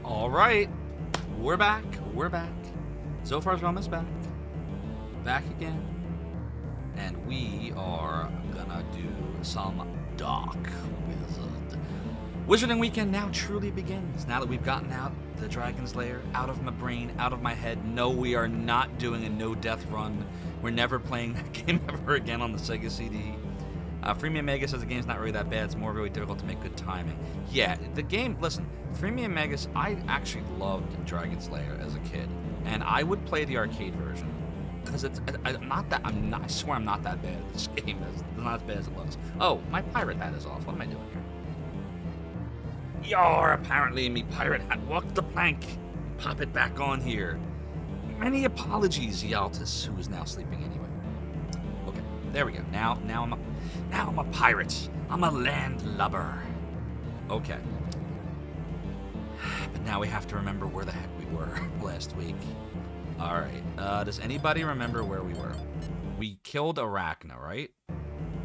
All right, we're back. We're back. Zophar's Realm is back. Back again. And we are gonna do some Dark Wizard. Wizarding weekend now truly begins. Now that we've gotten out the Dragon's Lair, out of my brain, out of my head. No, we are not doing a no-death run. We're never playing that game ever again on the Sega CD. Freemium Mega says the game's not really that bad. It's more really difficult to make good timing. Yeah, the game, listen, Freemium Megas, I actually loved Dragon's Lair as a kid. And I would play the arcade version. Because I swear I'm not that bad at this game. It's not as bad as it looks. Oh, my pirate hat is off. What am I doing here? Yar, apparently me pirate hat walked the plank. Pop it back on here. Many apologies, Yaltis, who is now sleeping anyway. Okay, there we go. Now I'm a pirate. I'm a landlubber. Okay. But now we have to remember where the heck we were last week. Alright. Does anybody remember where we were? We killed Arachna, right?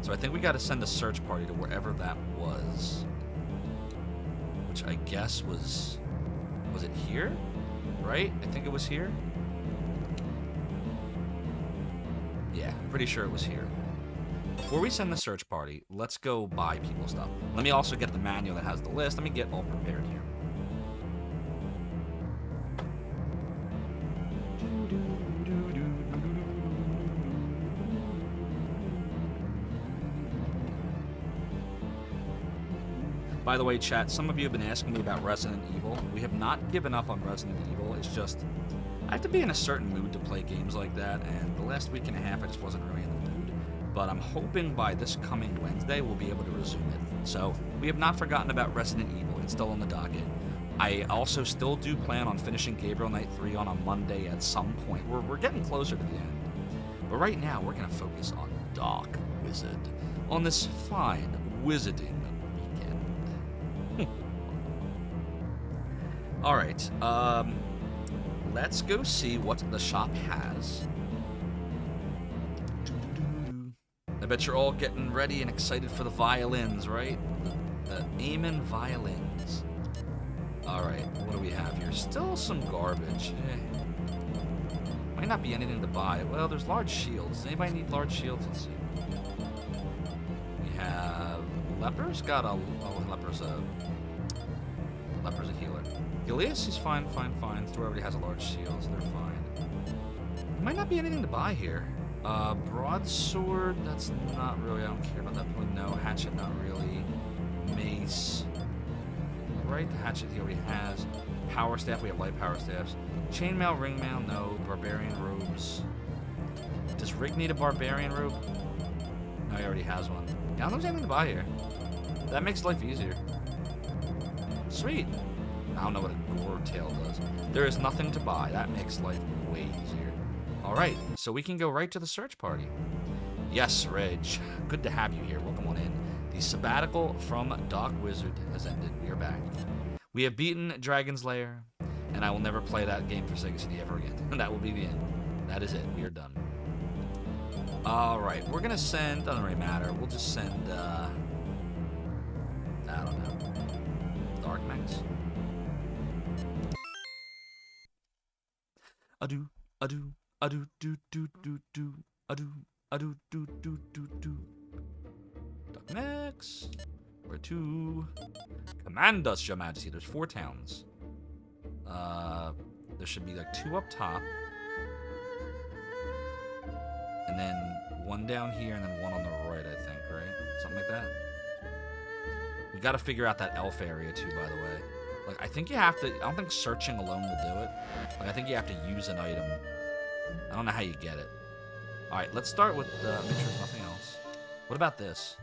So I think we got to send a search party to wherever that was. Which I guess was... Was it here? Right? I think it was here. Yeah, pretty sure it was here. Before we send the search party, let's go buy people stuff. Let me also get the manual that has the list. Let me get all prepared here. By the way, chat, some of you have been asking me about Resident Evil. We have not given up on Resident Evil. It's just, I have to be in a certain mood to play games like that, and the last week and a half I just wasn't really in the mood. But I'm hoping by this coming Wednesday we'll be able to resume it. So, we have not forgotten about Resident Evil. It's still on the docket. I also still do plan on finishing Gabriel Knight 3 on a Monday at some point. We're getting closer to the end. But right now, we're going to focus on Dark Wizard. On this fine wizarding weekend. Alright, let's go see what the shop has. I bet you're all getting ready and excited for the violins, right? The Aemon violins. Alright, what do we have here? Still some garbage. Might not be anything to buy. Well, there's large shields. Does anybody need large shields? Let's see. We have... Leper's got a... Oh, Leper's a healer. Gilius, he's fine. Thor already has a large shield, so they're fine. There might not be anything to buy here. Broadsword, that's not really, I don't care about that point. No, hatchet, not really. Mace. Right, the hatchet he already has. Power staff, we have light power staffs. Chainmail, ringmail, no. Barbarian robes. Does Rick need a barbarian robe? No, he already has one. Yeah, I don't think there's anything to buy here. That makes life easier. Sweet. I don't know what a gore tail does. There is nothing to buy. That makes life way easier. Alright, so we can go right to the search party. Yes, Reg. Good to have you here. Welcome on in. The sabbatical from Dark Wizard has ended. We are back. We have beaten Dragon's Lair, and I will never play that game for Sega CD ever again. That will be the end. That is it. We are done. Alright, we're gonna send... Doesn't really matter. We'll just send, I don't know. Dark Max. Ado. Duck Max. Where to? Command us, Your Majesty. There's 4 towns. There should be like 2 up top. And then 1 down here and then 1 on the right, I think, right? Something like that. We gotta figure out that elf area too, by the way. Like, I think you have to... I don't think searching alone will do it. Like, I think you have to use an item. I don't know how you get it. Alright, let's start with... make sure there's nothing else. What about this?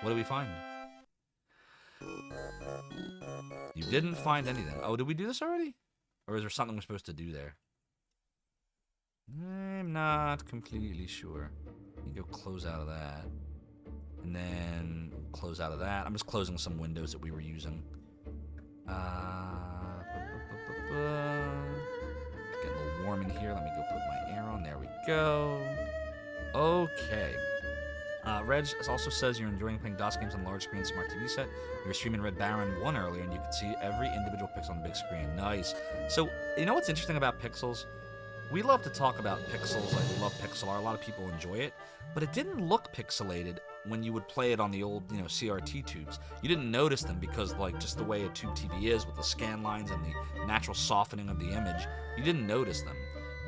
What did we find? You didn't find anything. Oh, did we do this already? Or is there something we're supposed to do there? I'm not completely sure. You go close out of that. And then close out of that. I'm just closing some windows that we were using. It's getting a little warm in here. Let me go put my air on. There we go. Okay. Reg also says you're enjoying playing DOS games on a large screen smart TV set. You were streaming Red Baron 1 earlier, and you could see every individual pixel on the big screen. Nice. So, you know what's interesting about pixels? We love to talk about pixels, like we love pixel art. A lot of people enjoy it, but it didn't look pixelated when you would play it on the old, CRT tubes. You didn't notice them because, like, just the way a tube TV is with the scan lines and the natural softening of the image, you didn't notice them.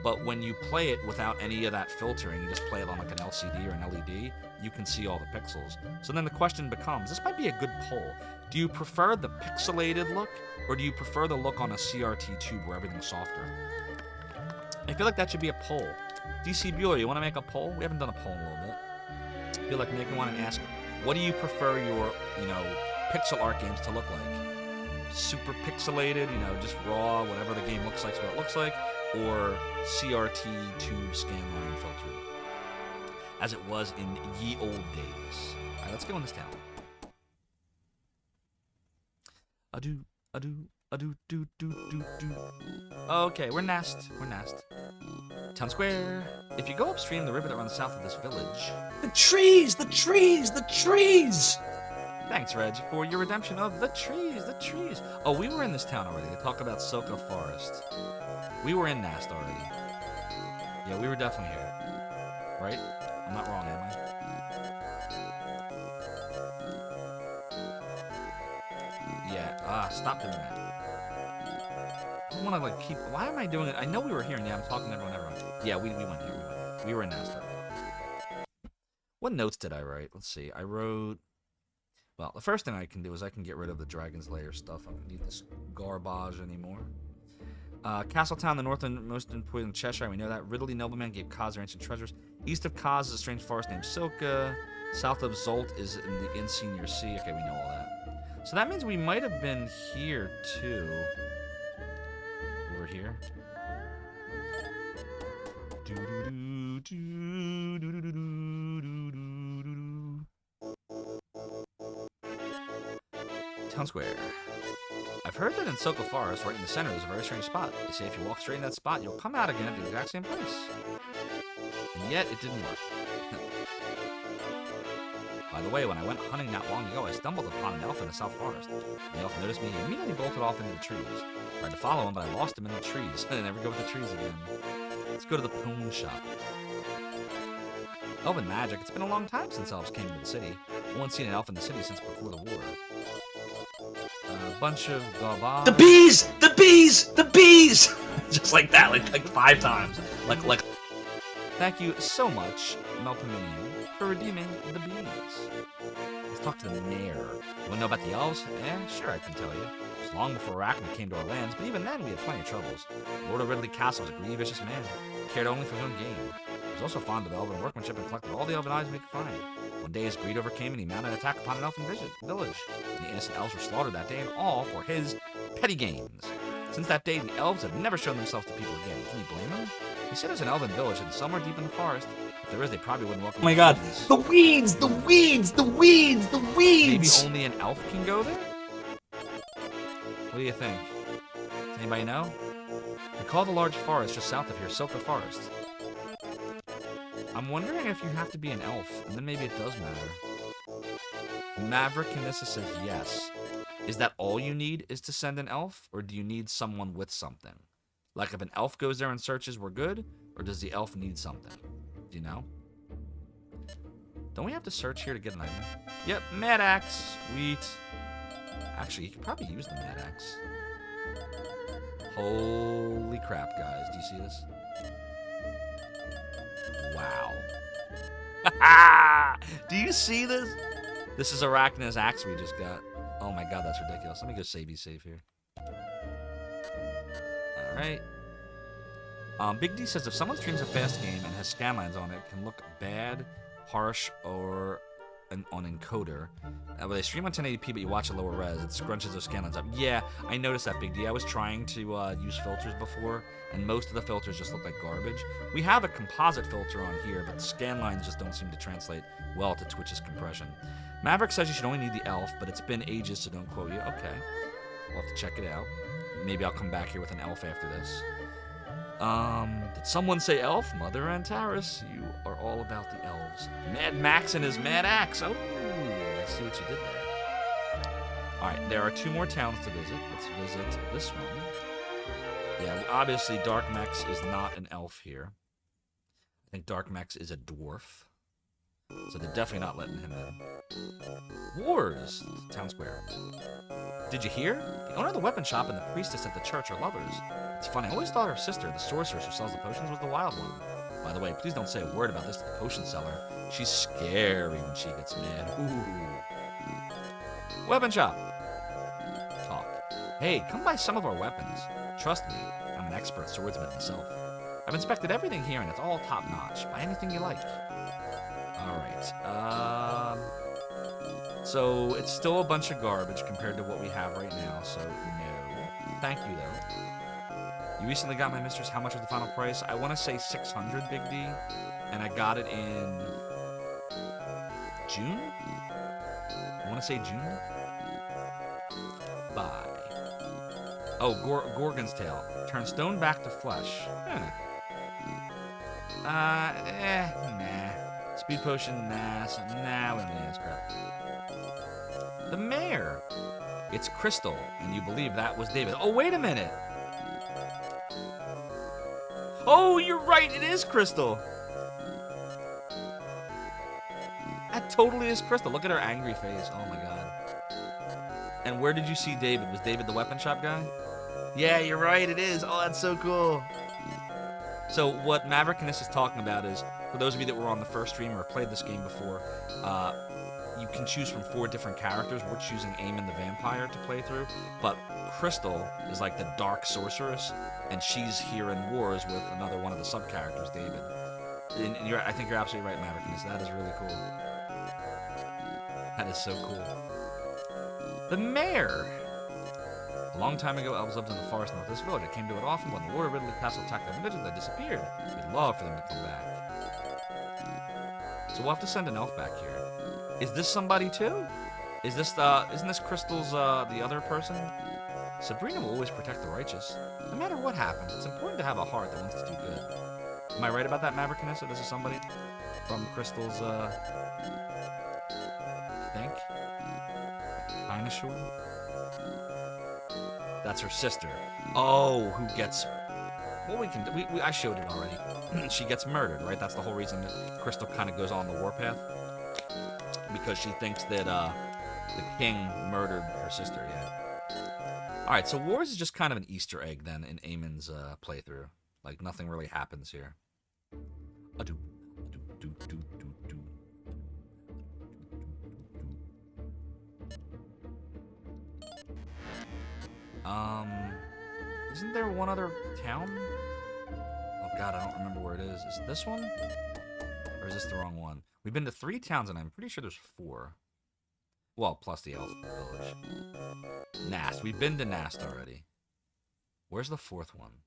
But when you play it without any of that filtering, you just play it on like an LCD or an LED, you can see all the pixels. So then the question becomes, this might be a good poll. Do you prefer the pixelated look, or do you prefer the look on a CRT tube where everything's softer? I feel like that should be a poll. DC Bueller, you want to make a poll? We haven't done a poll in a little bit. I feel like making one and ask, what do you prefer your, pixel art games to look like? Super pixelated, just raw, whatever the game looks like is what it looks like, or CRT tube scanline filter, as it was in ye old days. All right, let's go in this town. Okay, we're Nast. Town square. If you go upstream the river that runs south of this village... The trees! Thanks, Reg, for your redemption of the trees. Oh, we were in this town already. They talk about Soka Forest. We were in Nast already. Yeah, we were definitely here. Right? I'm not wrong, am I? Yeah, stop doing that. I don't want to, keep... Why am I doing it? I know we were here, and yeah, I'm talking to everyone. Yeah, we went here. We were in Nast already. What notes did I write? Let's see. I wrote... Well, the first thing I can do is I can get rid of the Dragon's Lair stuff. I don't need this garbage anymore. Castletown, the northernmost point in Cheshire, we know that. Ridley nobleman gave Kaz their ancient treasures. East of Kaz is a strange forest named Silka. South of Zolt is in the Insignor Sea. Okay, we know all that. So that means we might have been here, too. Over here. Town square. I've heard that in Soka Forest, right in the center, there's a very strange spot. They say if you walk straight in that spot, you'll come out again at the exact same place. And yet, it didn't work. By the way, when I went hunting not long ago, I stumbled upon an elf in the South Forest. The elf noticed me and immediately bolted off into the trees. I tried to follow him, but I lost him in the trees. I never go with the trees again. Let's go to the pawn shop. Elven magic. It's been a long time since elves came to the city. No one's seen an elf in the city since before the war. A bunch of garbage. The bees! Just like that, like 5 times. Like. Thank you so much, Melpominian, for redeeming the bees. Let's talk to the mayor. You want to know about the elves? Sure, I can tell you. It was long before Arachne came to our lands, but even then we had plenty of troubles. Lord of Ridley Castle was a greedy, vicious man. He cared only for his own gain. He was also fond of elven workmanship and collected all the elven items we could find. One day his greed overcame and he mounted an attack upon an elfin village. And the innocent elves were slaughtered that day, and all for his petty gains. Since that day, the elves have never shown themselves to people again. Can you blame them? He said there's an elven village hidden somewhere deep in the forest. If there is, they probably wouldn't welcome. Oh my god. The weeds! Maybe only an elf can go there? What do you think? Does anybody know? We call the large forest just south of here Soka Forest. I'm wondering if you have to be an elf, and then maybe it does matter. Maverick Canissa says yes. Is that all you need is to send an elf, or do you need someone with something? Like if an elf goes there and searches, we're good? Or does the elf need something? Do you know? Don't we have to search here to get an item? Yep, Mad Axe. Sweet. Actually, you could probably use the Mad Axe. Holy crap, guys. Do you see this? Wow. Do you see this? This is Arachne's axe we just got. Oh my god, that's ridiculous. Let me go save here. Alright. Big D says if someone streams a fast game and has scanlines on it, it can look bad, harsh, or on encoder. When they stream on 1080p but you watch at lower res, it scrunches those scanlines up. Yeah, I noticed that, Big D. I was trying to use filters before, and most of the filters just look like garbage. We have a composite filter on here, but the scanlines just don't seem to translate well to Twitch's compression. Maverick says you should only need the elf, but it's been ages, so don't quote you. Okay. We'll have to check it out. Maybe I'll come back here with an elf after this. Did someone say elf? Mother and Taris, you are all about the elves. Mad Max and his mad axe. Oh, I see what you did there. Alright, there are 2 more towns to visit. Let's visit this one. Yeah, obviously Dark Mex is not an elf here. I think Dark Mex is a dwarf. So they're definitely not letting him in. Wars! Town square. Did you hear? The owner of the weapon shop and the priestess at the church are lovers. It's funny, I always thought her sister, the sorceress who sells the potions, was the wild one. By the way, please don't say a word about this to the potion seller. She's scary when she gets mad. Ooh. Weapon shop. Talk. Hey, come buy some of our weapons. Trust me, I'm an expert swordsman myself. I've inspected everything here and it's all top notch. Buy anything you like. Alright, so it's still a bunch of garbage compared to what we have right now, so no. Thank you, though. You recently got my mistress. How much was the final price? I want to say 600, Big D, and I got it in June? I want to say June? Bye. Oh, Gorgon's Tail. Turn stone back to flesh. Huh. Nah. Speed potion, nah. Nah, we don't need this crap. The mayor. It's Crystal, and you believe that was David. Oh, wait a minute. Oh, you're right. It is Crystal. That totally is Crystal. Look at her angry face. Oh, my God. And where did you see David? Was David the weapon shop guy? Yeah, you're right. It is. Oh, that's so cool. So what Maverickness is talking about is, for those of you that were on the first stream or played this game before, you can choose from 4 different characters. We're choosing Aemon the Vampire to play through, but Crystal is like the dark sorceress, and she's here in wars with another one of the sub-characters, David. And I think you're absolutely right, Maverickness. That is really cool. That is so cool. The mayor. A long time ago, elves lived in the forest north of this village. I came to it often when the Lord of Ridley Castle attacked their villages. They disappeared. We'd love for them to come back. So we'll have to send an elf back here. Is this somebody too? Is this isn't this Crystal's the other person? Sabrina will always protect the righteous. No matter what happens, it's important to have a heart that wants to do good. Am I right about that, Maverick Canessa? This is somebody from Crystal's think? Dinosaur? That's her sister. Oh, who gets... Well, we can... I showed it already. She gets murdered, right? That's the whole reason that Crystal kind of goes on the warpath. Because she thinks that the king murdered her sister, yeah. Alright, so Wars is just kind of an Easter egg, then, in Aemon's playthrough. Like, nothing really happens here. Isn't there one other town? Oh god, I don't remember where it is. Is it this one? Or is this the wrong one? We've been to 3 towns, and I'm pretty sure there's 4. Well, plus the elf village. Nast. We've been to Nast already. Where's the 4th one?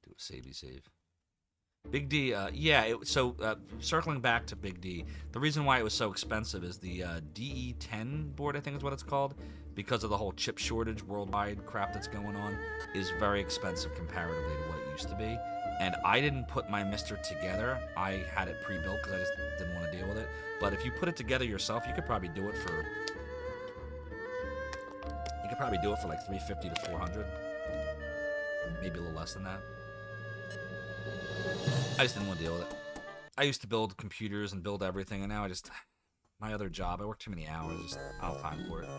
Do a savey save. Big D, yeah, circling back to Big D, the reason why it was so expensive is the DE10 board, I think is what it's called, because of the whole chip shortage worldwide crap that's going on, is very expensive comparatively to what it used to be. And I didn't put my Mister together. I had it pre-built because I just didn't want to deal with it. But if you put it together yourself, you could probably do it for... like 350 to 400. Maybe a little less than that. I just didn't want to deal with it. I used to build computers and build everything, and now I just... My other job, I work too many hours, just I don't have time for it.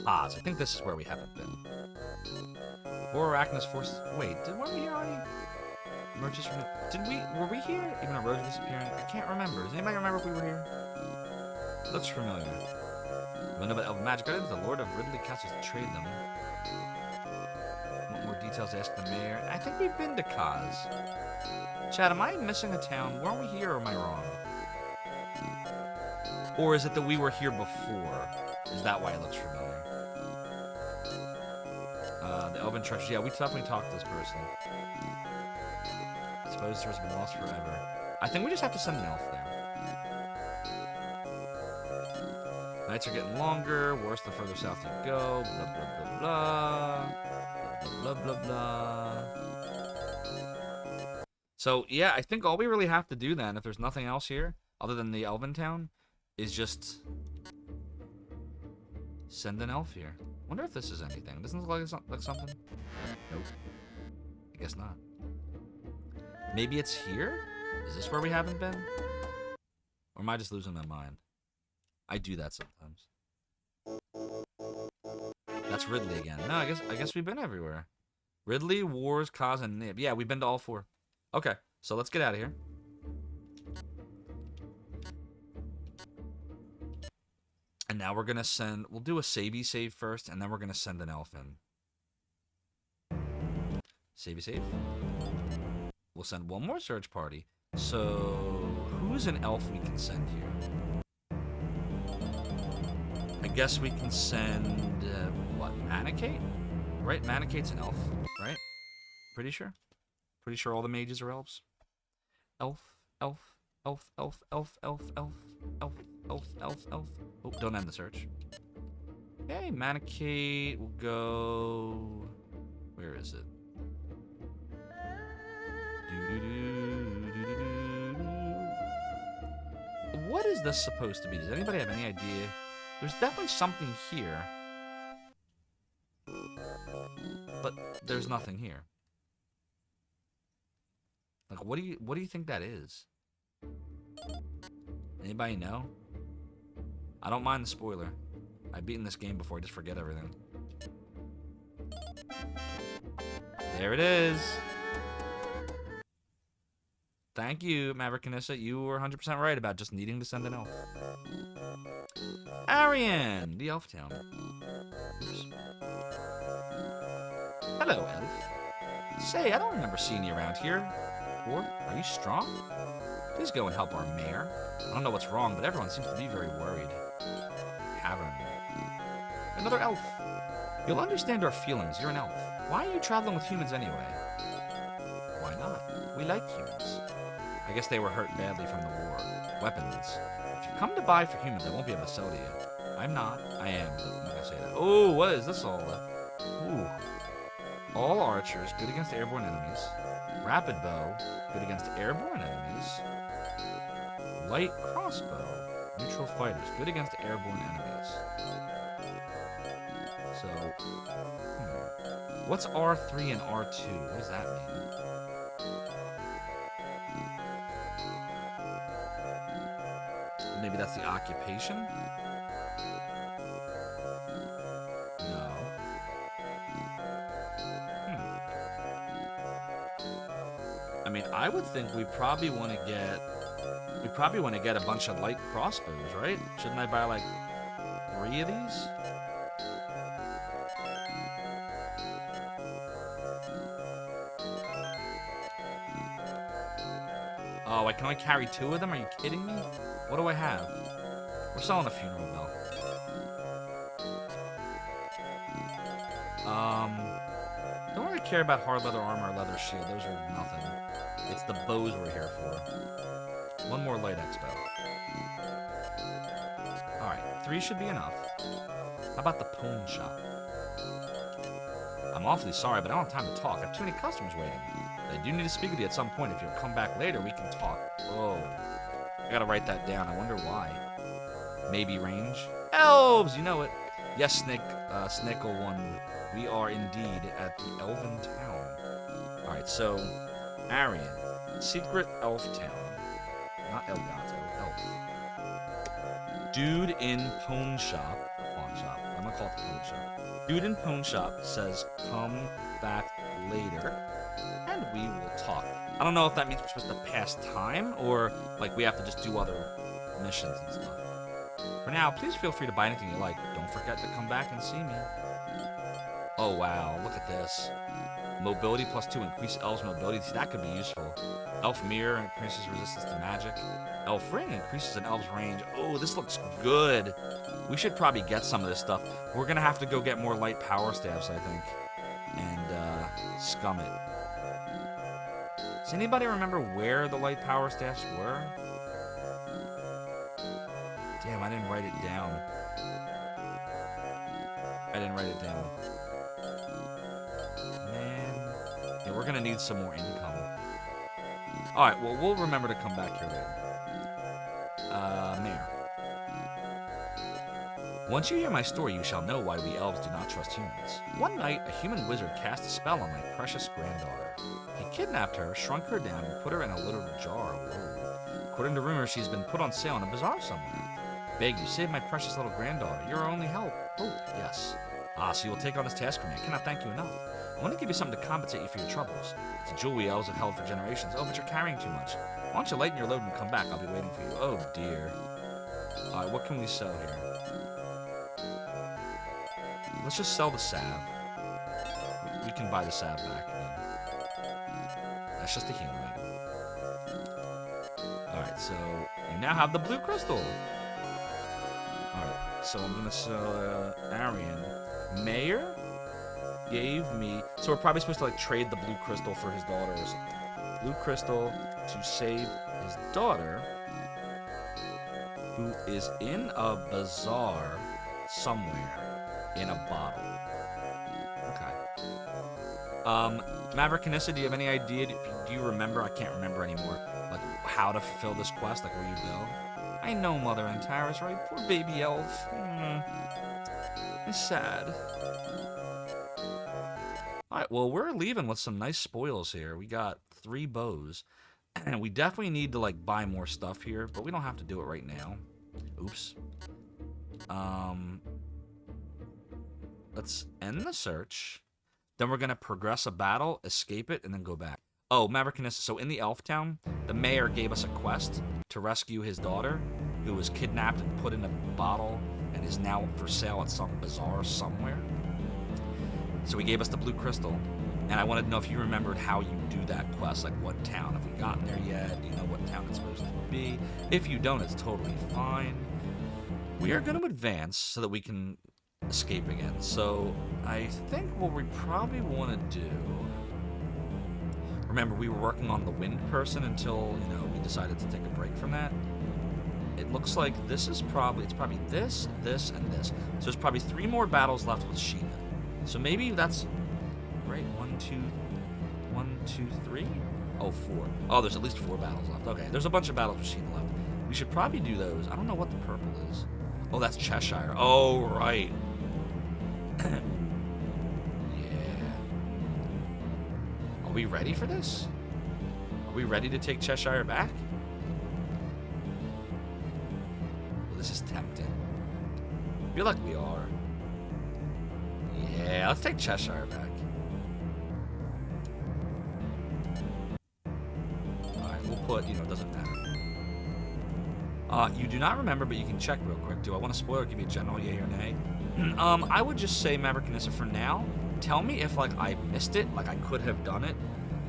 Ah, so I think this is where we haven't been. 4 Arachnus forces... Wait, weren't we here already? Emerges from... Were we here? Even erosion disappearing? I can't remember. Does anybody remember if we were here? Looks familiar. You know about elven magic items? The Lord of Ridley Castle has trade them. Want more details? Ask the mayor. I think we've been to Kaz. Chad, am I missing a town? Weren't we here, or am I wrong? Or is it that we were here before? Is that why it looks familiar? The Elven Church. Yeah, we definitely talked to this person. I suppose has been lost forever. I think we just have to send an elf there. Nights are getting longer. Worse the further south you go. Blah, blah, blah, blah. Blah, blah, blah, blah. So, yeah, I think all we really have to do then, if there's nothing else here, other than the Elven Town, is just send an elf here. Wonder if this is anything. Doesn't look like something. Nope. I guess not. Maybe it's here? Is this where we haven't been? Or am I just losing my mind? I do that sometimes. That's Ridley again. No, I guess we've been everywhere. Ridley, Wars, Kaz, and Nib. Yeah, we've been to all 4. Okay, so let's get out of here. And now we're gonna send. We'll do a savey save first, and then we're gonna send an elf in. Savey save. We'll send one more search party. So who's an elf we can send here? I guess we can send what? Manicate? Right? Manicate's an elf, right? Pretty sure. Pretty sure all the mages are elves. Elf, elf, elf, elf, elf, elf, elf, elf, elf, elf, elf. Oh, don't end the search. Okay, Manicate will go. Where is it? What is this supposed to be? Does anybody have any idea? There's definitely something here. But there's nothing here. Like, what do you think that is? Anybody know? I don't mind the spoiler. I've beaten this game before, I just forget everything. There it is. Thank you, Maverick Kanissa. You were 100% right about just needing to send an elf. Arian, the elf town. Oops. Hello, elf. Say, I don't remember seeing you around here. Or, are you strong? Please go and help our mayor. I don't know what's wrong, but everyone seems to be very worried. Cavern. Another elf. You'll understand our feelings. You're an elf. Why are you traveling with humans anyway? Why not? We like humans. I guess they were hurt badly from the war. Weapons. If you come to buy for humans, I won't be able to sell to you. I'm not. I am. But I'm not gonna say that. Oh, what is this all? Ooh. All archers, good against airborne enemies. Rapid bow, good against airborne enemies. Light crossbow, neutral fighters, good against airborne enemies. So, what's R3 and R2? What does that mean? Maybe that's the occupation? No. I mean, I would think we probably want to get a bunch of light crossbows, right? Shouldn't I buy like 3 of these? Oh, I can only carry 2 of them? Are you kidding me? What do I have? We're selling a funeral bell. Don't really care about hard leather armor or leather shield. Those are nothing. It's the bows we're here for. 1 more light expo. Alright, 3 should be enough. How about the pawn shop? I'm awfully sorry, but I don't have time to talk. I have too many customers waiting. I do need to speak with you at some point. If you'll come back later, we can talk. Whoa. I gotta write that down. I wonder why. Maybe range? Elves! You know it. Yes, Snickle1. We are indeed at the Elven Town. Alright, so... Arian. Secret Elf Town. Not Elgato. Elf. Dude in Pawn Shop. Pawn Shop. I'm gonna call it the Pawn Shop. Dude in Pawn Shop says, come back later, and we will talk. I don't know if that means we're supposed to pass time, or, like, we have to just do other missions and stuff. For now, please feel free to buy anything you like. Don't forget to come back and see me. Oh, wow. Look at this. Mobility +2. Increase elves' mobility. See, that could be useful. Elf Mirror increases resistance to magic. Elf Ring increases an elf's range. Oh, this looks good. We should probably get some of this stuff. We're going to have to go get more light power staffs, I think. And, scum it. Does anybody remember where the light power staffs were? Damn, I didn't write it down. Man. Yeah, we're gonna need some more income. Alright, well, we'll remember to come back here later. Mayor. Once you hear my story, you shall know why we elves do not trust humans. One night, a human wizard cast a spell on my precious granddaughter. He kidnapped her, shrunk her down, and put her in a little jar. Whoa. According to rumor, she's been put on sale in a bazaar somewhere. Beg you, save my precious little granddaughter. You're our only help. Oh, yes. Ah, so you will take on this task for me. I cannot thank you enough. I want to give you something to compensate you for your troubles. It's a jewel we elves have held for generations. Oh, but you're carrying too much. Why don't you lighten your load and come back? I'll be waiting for you. Oh, dear. Alright, what can we sell here? Let's just sell the salve. We can buy the salve back again. That's just a healing item. Alright, so you now have the blue crystal. Alright, so I'm gonna sell Arian. Mayor gave me... So we're probably supposed to like trade the blue crystal for his daughter's. Blue crystal to save his daughter, who is in a bazaar somewhere. In a bottle. Okay. Maverick Canissa, do you have any idea? Do you remember? I can't remember anymore. Like, how to fulfill this quest? Like, where you go? I know Mother Antares, right? Poor baby elf. It's sad. Alright, well, we're leaving with some nice spoils here. We got 3 bows. And we definitely need to, like, buy more stuff here. But we don't have to do it right now. Oops. Let's end the search. Then we're going to progress a battle, escape it, and then go back. Oh, Maverick Canissa. So in the Elf Town, the mayor gave us a quest to rescue his daughter, who was kidnapped and put in a bottle and is now for sale at some bazaar somewhere. So he gave us the blue crystal. And I wanted to know if you remembered how you do that quest, like what town. Have we gotten there yet? Do you know what town it's supposed to be? If you don't, it's totally fine. We are going to advance so that we can escape again. So I think what we probably want to do... Remember, we were working on the wind person until, you know, we decided to take a break from that. It looks like this is probably... It's probably this, this, and this. So there's probably 3 more battles left with Sheena. So maybe that's... Right, 1, 2, 3? Oh, 4. Oh, there's at least 4 battles left. Okay, there's a bunch of battles with Sheena left. We should probably do those. I don't know what the purple is. Oh, that's Cheshire. Oh, right. Yeah. Are we ready for this? Are we ready to take Cheshire back? Well, this is tempting. I feel like we are. Yeah, let's take Cheshire back. Alright, we'll put, you know, it doesn't matter. You do not remember, but you can check real quick. Do I want to spoil or give you a general yay or nay? I would just say Maverick Canissa for now. Tell me if, like, I missed it, like I could have done it,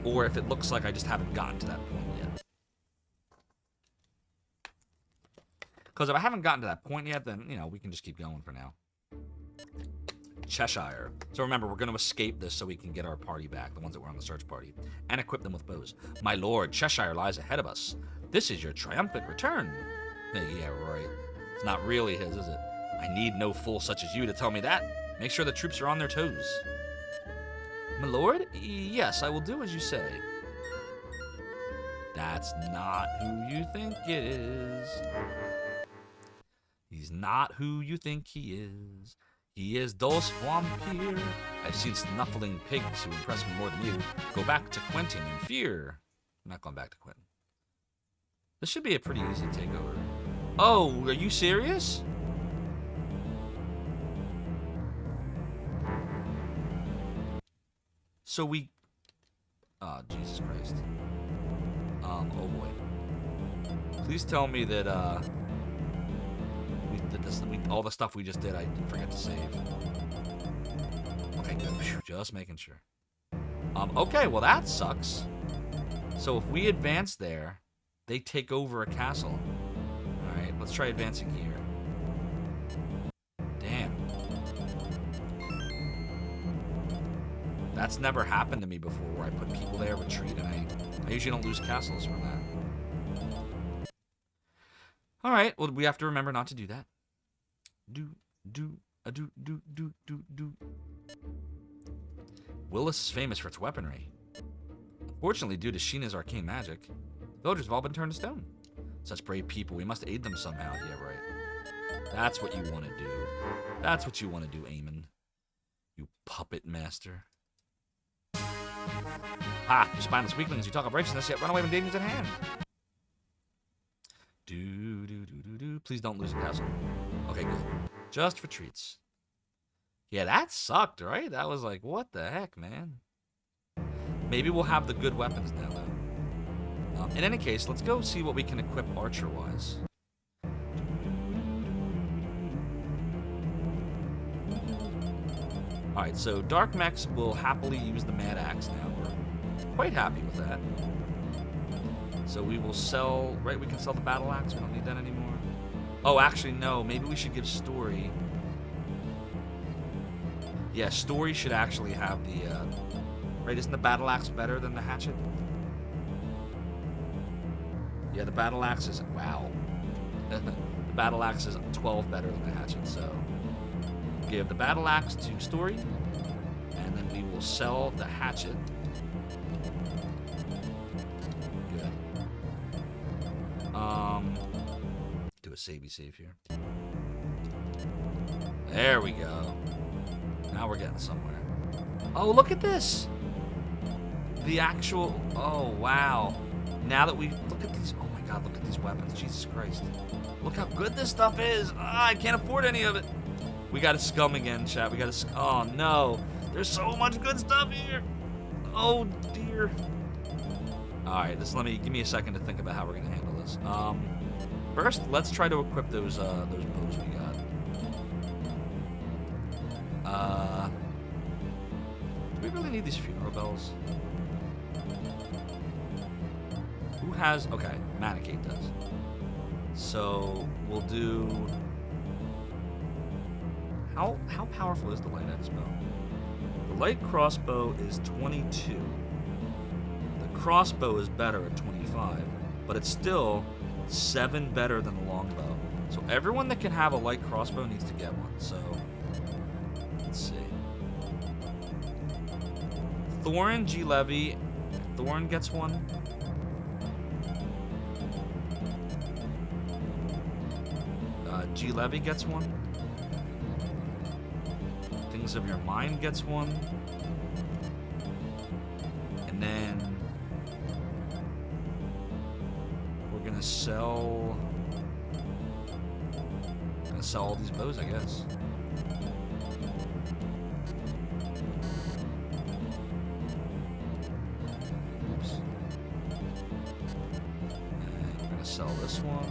or if it looks like I just haven't gotten to that point yet. Because if I haven't gotten to that point yet, then, you know, we can just keep going for now. Cheshire. So remember, we're going to escape this so we can get our party back, the ones that were on the search party, and equip them with bows. My lord, Cheshire lies ahead of us. This is your triumphant return. Yeah, right. It's not really his, is it? I need no fool such as you to tell me that. Make sure the troops are on their toes. My lord? Yes, I will do as you say. That's not who you think it is. He's not who you think he is. He is Dos Vampire. I've seen snuffling pigs who impress me more than you. Go back to Quentin in fear. I'm not going back to Quentin. This should be a pretty easy takeover. Oh, are you serious? So we... Oh, Jesus Christ. Oh boy. Please tell me that, we did this, all the stuff we just did, I didn't forget to save. Okay, good. Just making sure. Okay, well that sucks. So if we advance there, they take over a castle. Alright, let's try advancing here. Damn. That's never happened to me before, where I put people there, retreat, and I usually don't lose castles from that. Alright, well, we have to remember not to do that. Do. Willis is famous for its weaponry. Unfortunately, due to Sheena's arcane magic, Villagers have all been turned to stone. Such brave people. We must aid them somehow. Yeah, right. That's what you want to do. That's what you want to do, Eamon. You puppet master. Ah, you spineless weaklings. You talk of righteousness, yet run away when danger's at hand. Please don't lose a castle. Okay, good. Just for treats. Yeah, that sucked, right? That was like, what the heck, man? Maybe we'll have the good weapons now, though. In any case, let's go see what we can equip archer-wise. Alright, so Dark Mechs will happily use the Mad Axe now. We're quite happy with that. So we will sell... Right, we can sell the Battle Axe. We don't need that anymore. Oh, actually, no. Maybe we should give Story... Yeah, Story should actually have the... Right, isn't the Battle Axe better than the Hatchet? Yeah, the Battle Axe is... Wow. The Battle Axe is 12 better than the Hatchet, so... Give the Battle Axe to Story, and then we will sell the Hatchet. Good. Do a savey save here. There we go. Now we're getting somewhere. Oh, look at this! The actual... Oh, wow. Now that we... Look at these... Oh my god, look at these weapons. Jesus Christ. Look how good this stuff is! Ah, I can't afford any of it. We got a scum again, chat. We got a... Oh, no. There's so much good stuff here. Oh, dear. Alright, give me a second to think about how we're going to handle this. First, let's try to equip those bows we got. Do we really need these funeral bells? Who has... Okay, Manacate does. So, we'll do... How powerful is the light X bow? The light crossbow is 22. The crossbow is better at 25, but it's still 7 better than the longbow. So everyone that can have a light crossbow needs to get one. So let's see. Thorin G. Levy. Thorin gets one. G. Levy gets one. Things of Your Mind gets one. And then we're gonna sell all these bows, I guess. Oops. And we're gonna sell this one.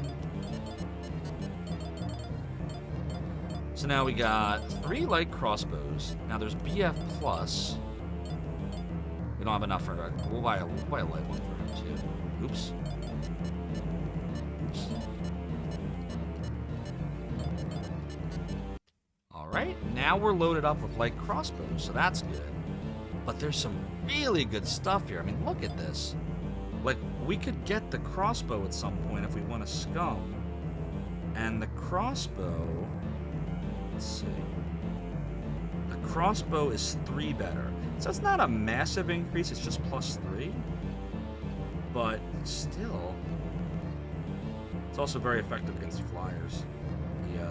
So now we got 3 light crossbows. Now there's BF plus. We don't have enough for it. We'll buy a light one for him too. Oops. Oops. Alright, now we're loaded up with light crossbows, so that's good. But there's some really good stuff here. I mean, look at this. Like, we could get the crossbow at some point if we want to scum. And the crossbow... Let's see. The crossbow is 3 better. So it's not a massive increase, it's just +3. But still, it's also very effective against flyers.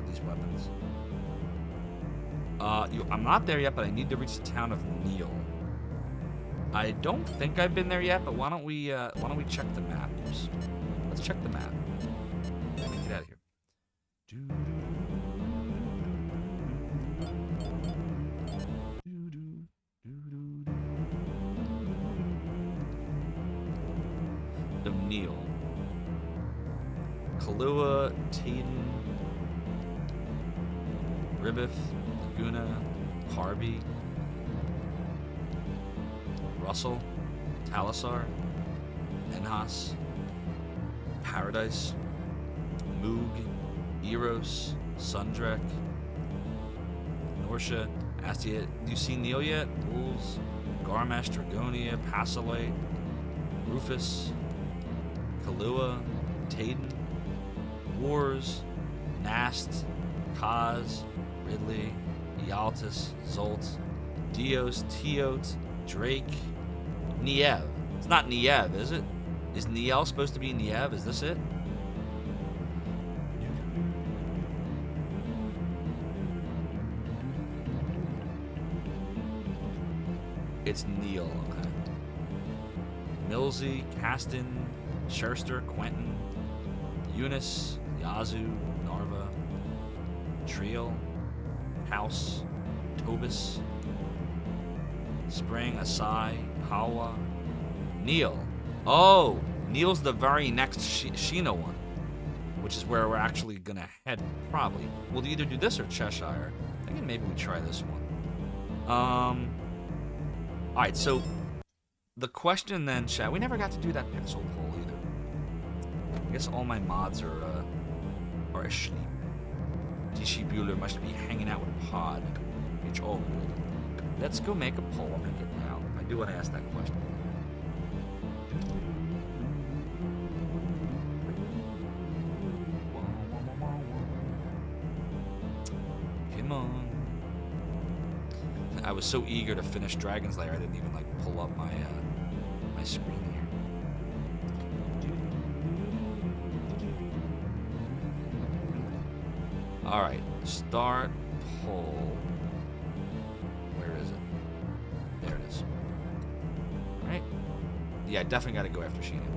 These weapons. I'm not there yet, but I need to reach the town of Neil. I don't think I've been there yet, but why don't we check the map? Let's check the map. Let me get out of here. Neil. Kahlua, Taden, Ribbith, Laguna, Harvey, Russell, Talisar, Enhas, Paradise, Moog, Eros, Sundrek, Norsha, Astia. Do you see Neil yet? Wolves, Garmash, Dragonia, Pasolite, Rufus, Kahlua, Taden, Wars, Nast, Kaz, Ridley, Ealtis, Zolt, Dios, Teot, Drake, Niev. It's not Niev, is it? Is Niel supposed to be Niev? Is this it? It's Neil, okay. Millsy, Caston, Scherster, Quentin, Eunice, Yazoo, Narva, Triel, House, Tobis, Spring, Asai, Hawa, Neil. Oh, Neil's the very next Sheena one, which is where we're actually gonna head, probably. We'll either do this or Cheshire. I think maybe we try this one. Alright, so the question then, chat, we never got to do that pixel poll either. I guess all my mods are asleep. DC Bueller must be hanging out with Pod. It's all good. Let's go make a poll. I'm gonna get now. I do want to ask that question. Come on. I was so eager to finish Dragon's Lair, I didn't even like pull up my my screen here. All right, start poll. Where is it? There it is. All right. Yeah, definitely got to go after Sheena.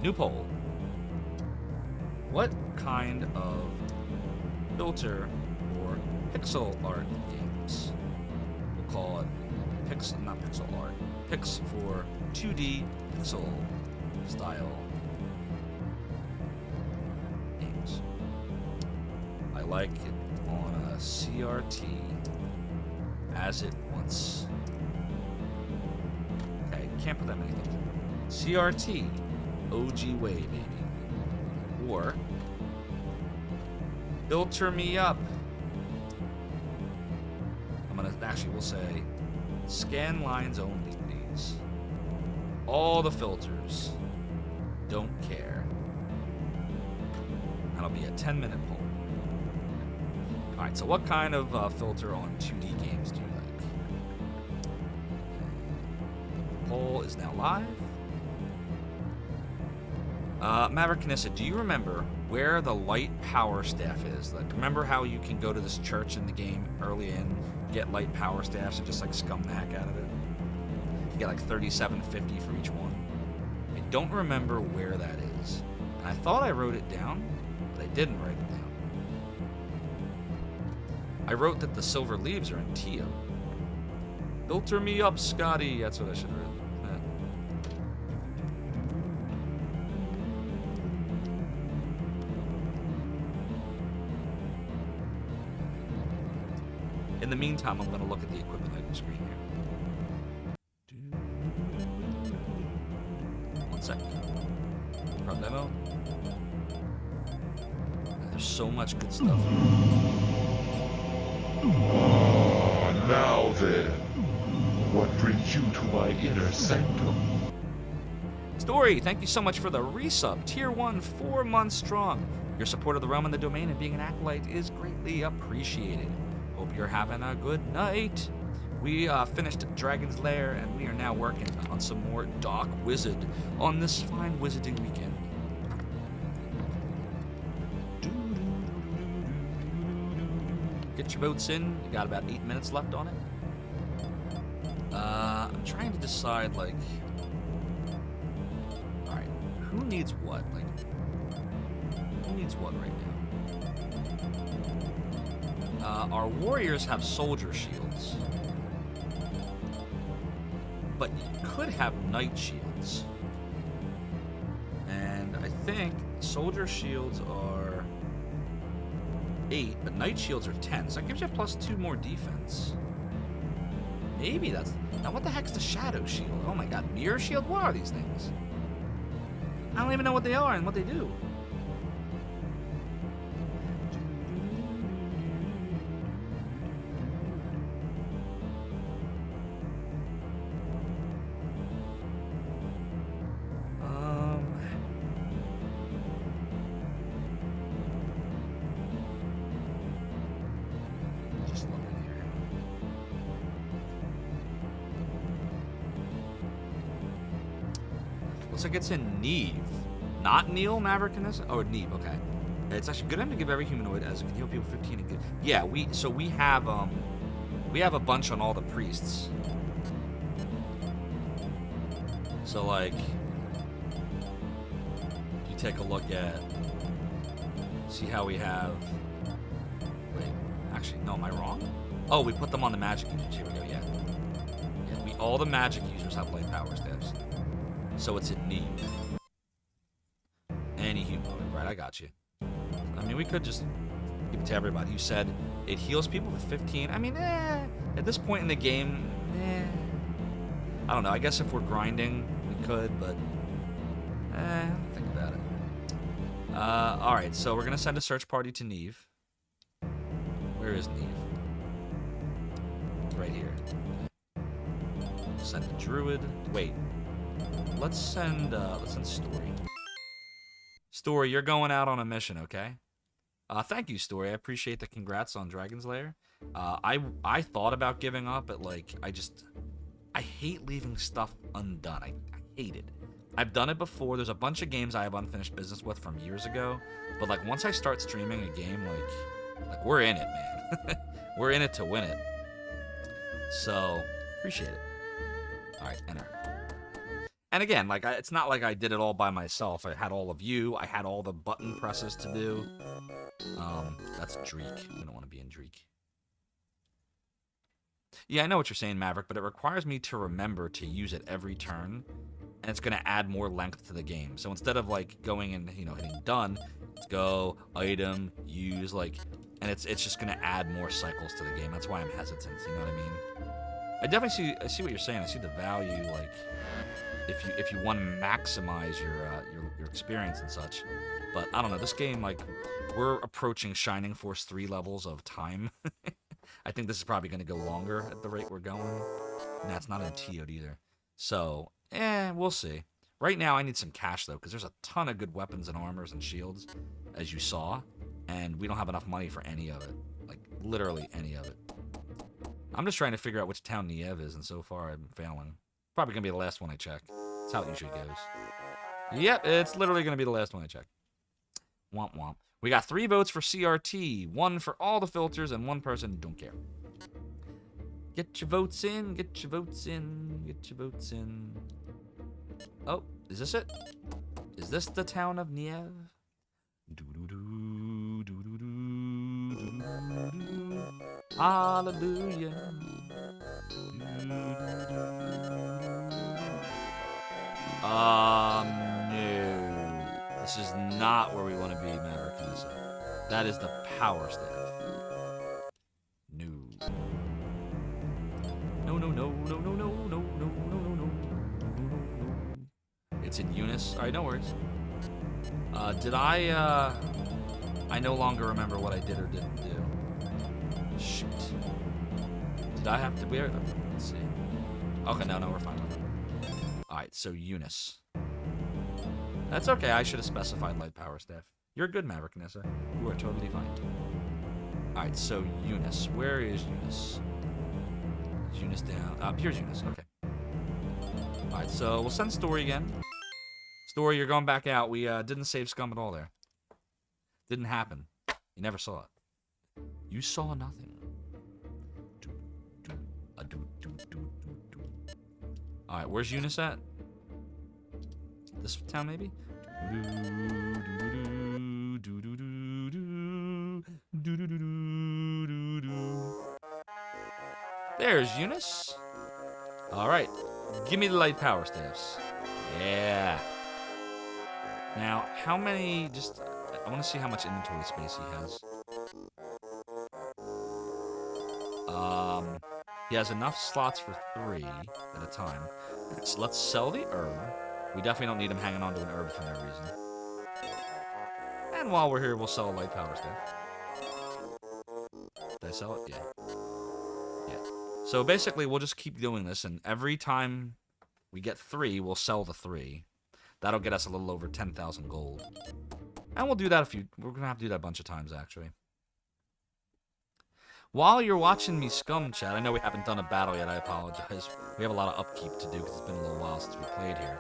New poll. What kind of filter or pixel art games? We'll call it not pixel art. Pix for 2D pixel style games. I like it on a CRT as it once. Okay, can't put that many things. CRT, OG way, baby. Or filter me up. We'll say scan lines only, please. All the filters. Don't care. That'll be a 10-minute poll. Alright, so what kind of filter on 2D games do you like? Poll is now live. Maverick Kanissa, do you remember where the light power staff is? Like, remember how you can go to this church in the game early in, get light power staffs and just like scum the heck out of it? You get like $37.50 for each one. I don't remember where that is. And I thought I wrote it down, but I didn't write it down. I wrote that the silver leaves are in Tio. Filter me up, Scotty. That's what I should have written. In the meantime, I'm going to look at the equipment item screen here. 1 second. Pro demo. There's so much good stuff here. Now then, what brings you to my inner sanctum? Story, thank you so much for the resub. Tier 1, 4 months strong. Your support of the realm and the domain and being an acolyte is greatly appreciated. Hope you're having a good night. We finished Dragon's Lair, and we are now working on some more Dark Wizard on this fine wizarding weekend. Get your votes in. You got about 8 minutes left on it. I'm trying to decide, like... Alright, who needs what? Like, who needs what right now? Our warriors have soldier shields. But you could have knight shields. And I think soldier shields are 8, but knight shields are 10. So that gives you +2 more defense. Maybe that's... Now what the heck's the shadow shield? Oh my god, mirror shield? What are these things? I don't even know what they are and what they do. Looks like it's in Neve. Not Neil, Maverick in this? Oh, Neve, okay. It's actually good to give every humanoid as it can heal people 15 and good. Yeah, we have a bunch on all the priests. So like you take a look at, see how we have, wait, actually no, am I wrong? Oh, we put them on the magic users. Here we go, yeah. Yeah, all the magic users have light power staves. So it's in Neve. Any humanoid, right? I got you. I mean, we could just give it to everybody. You said it heals people for 15. I mean, at this point in the game, I don't know. I guess if we're grinding, we could, but think about it. All right, so we're gonna send a search party to Neve. Where is Neve? Right here. Send a druid. Wait. Let's send Story. Story, you're going out on a mission, okay? Thank you, Story. I appreciate the congrats on Dragon's Lair. I thought about giving up, but like I hate leaving stuff undone. I hate it. I've done it before. There's a bunch of games I have unfinished business with from years ago, but like once I start streaming a game, like we're in it, man. We're in it to win it. So appreciate it. All right, enter. And again, like it's not like I did it all by myself. I had all of you. I had all the button presses to do. That's Dreek. We don't want to be in Dreek. Yeah, I know what you're saying, Maverick, but it requires me to remember to use it every turn, and it's going to add more length to the game. So instead of like going and hitting done, let's go item use and it's just going to add more cycles to the game. That's why I'm hesitant. You know what I mean? I definitely see what you're saying. I see the value, like if you want to maximize your experience and such. But I don't know. This game, like, we're approaching Shining Force 3 levels of time. I think this is probably going to go longer at the rate we're going. And that's not in TO'd either. So, we'll see. Right now, I need some cash, though, because there's a ton of good weapons and armors and shields, as you saw. And we don't have enough money for any of it. Like, literally any of it. I'm just trying to figure out which town Niev is, and so far I'm failing. Probably going to be the last one I check. That's how it usually goes. Yep, it's literally going to be the last one I check. Womp womp. We got 3 votes for CRT, 1 for all the filters, and 1 person who don't care. Get your votes in, get your votes in, get your votes in. Oh, is this it? Is this the town of Niev? Doo-doo-doo, doo-doo-doo, doo-doo-doo. Hallelujah. No. This is not where we want to be, Maverick. That is the power staff. No. No, no, no, no, no, no, no, no, no, no, no, no. It's in Eunice. Alright, no worries. Did I no longer remember what I did or didn't do. Shoot. Did I have to wear it? Let's see. Okay, no, we're fine. Alright, so Eunice. That's okay, I should have specified light power staff. You're good, Maverick Nessa. You are totally fine. Alright, so Eunice. Where is Eunice? Is Eunice down? Here's Eunice, okay. Alright, so we'll send Story again. Story, you're going back out. We didn't save Scum at all there. Didn't happen. You never saw it. You saw nothing. Alright, where's Eunice at? This town, maybe? There's Eunice. Alright. Give me the light power staffs. Yeah. Now, how many... I want to see how much inventory space he has. He has enough slots for 3 at a time. So let's sell the herb. We definitely don't need him hanging on to an herb for no reason. And while we're here, we'll sell a light power staff. Did I sell it? Yeah. Yeah. So basically, we'll just keep doing this, and every time we get 3, we'll sell the 3. That'll get us a little over 10,000 gold. And we'll do that we're going to have to do that a bunch of times, actually. While you're watching me scum chat, I know we haven't done a battle yet, I apologize. We have a lot of upkeep to do because it's been a little while since we played here.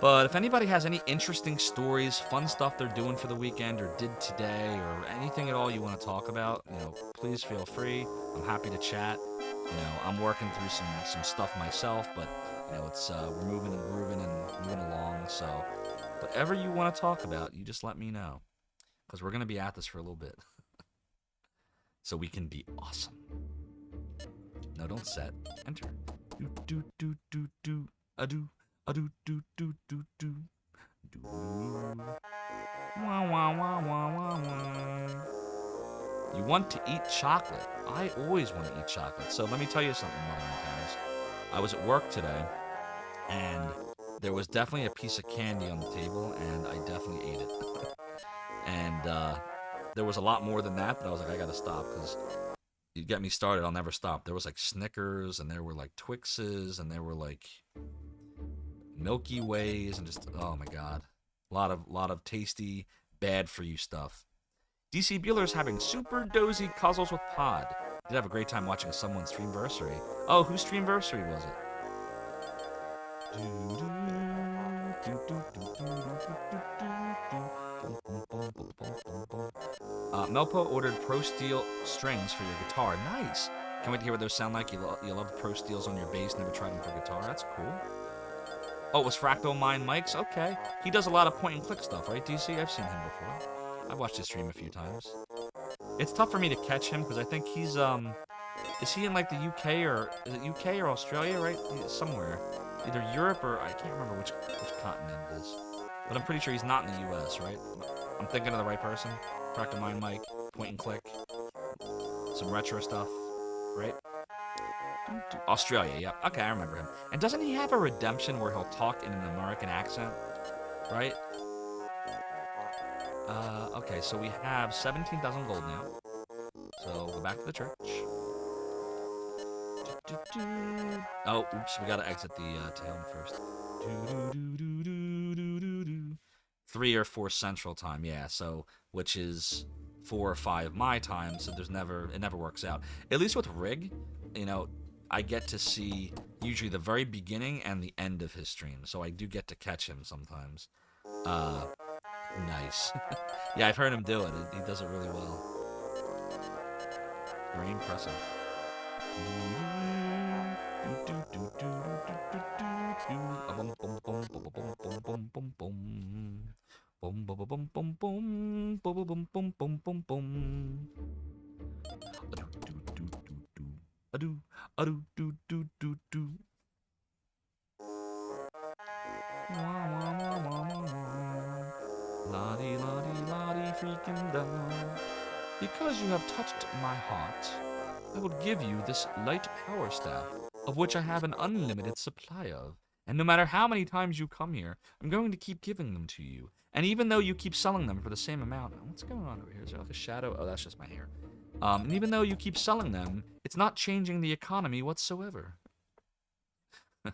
But if anybody has any interesting stories, fun stuff they're doing for the weekend or did today, or anything at all you want to talk about, please feel free. I'm happy to chat. I'm working through some stuff myself, but it's we're moving and grooving and moving along. So whatever you want to talk about, you just let me know, because we're gonna be at this for a little bit, so we can be awesome. No, don't set. Enter. Do do do do do. Do do do do do do. Wah wah wah wah wah wah. You want to eat chocolate. I always want to eat chocolate. So let me tell you something, Mother and Terrace. I was at work today, and there was definitely a piece of candy on the table, and I definitely ate it. And there was a lot more than that, but I was like, I gotta stop, because you get me started, I'll never stop. There was like Snickers, and there were like Twixes, and there were like Milky Ways, and just, oh my god. A lot of tasty, bad for you stuff. DC Bueller's having super dozy cuzzles with Pod. Did have a great time watching someone's streamversary. Oh, whose streamversary was it? Melpo ordered Pro Steel strings for your guitar. Nice. Can't wait to hear what those sound like. You love Pro Steels on your bass. Never tried them for guitar. That's cool. Oh, it was Fractal Mind Mike's? Okay. He does a lot of point and click stuff, right, DC? I've seen him before. I've watched his stream a few times. It's tough for me to catch him because I think he's is he in like the UK, or is it UK or Australia, right? He's somewhere, either Europe or I can't remember which continent it is. But I'm pretty sure he's not in the US, right? I'm thinking of the right person. Fractal Mind Mike, point and click, some retro stuff, right? Australia, yeah. Okay, I remember him. And doesn't he have a redemption where he'll talk in an American accent, right? Okay, so we have 17,000 gold now. So go back to the church. Oh, oops, we gotta exit the town first. 3 or 4 Central Time, yeah. So which is 4 or 5 my time. So it never works out. At least with Rig, I get to see usually the very beginning and the end of his stream, so I do get to catch him sometimes. Nice. Yeah, I've heard him do it. He does it really well. Very impressive. La-dee, la-dee, la-dee, freaking da. Because you have touched my heart, I will give you this light power staff, of which I have an unlimited supply of. And no matter how many times you come here, I'm going to keep giving them to you. And even though you keep selling them for the same amount, what's going on over here? Is there like a shadow? Oh, that's just my hair. And even though you keep selling them, it's not changing the economy whatsoever. Boy,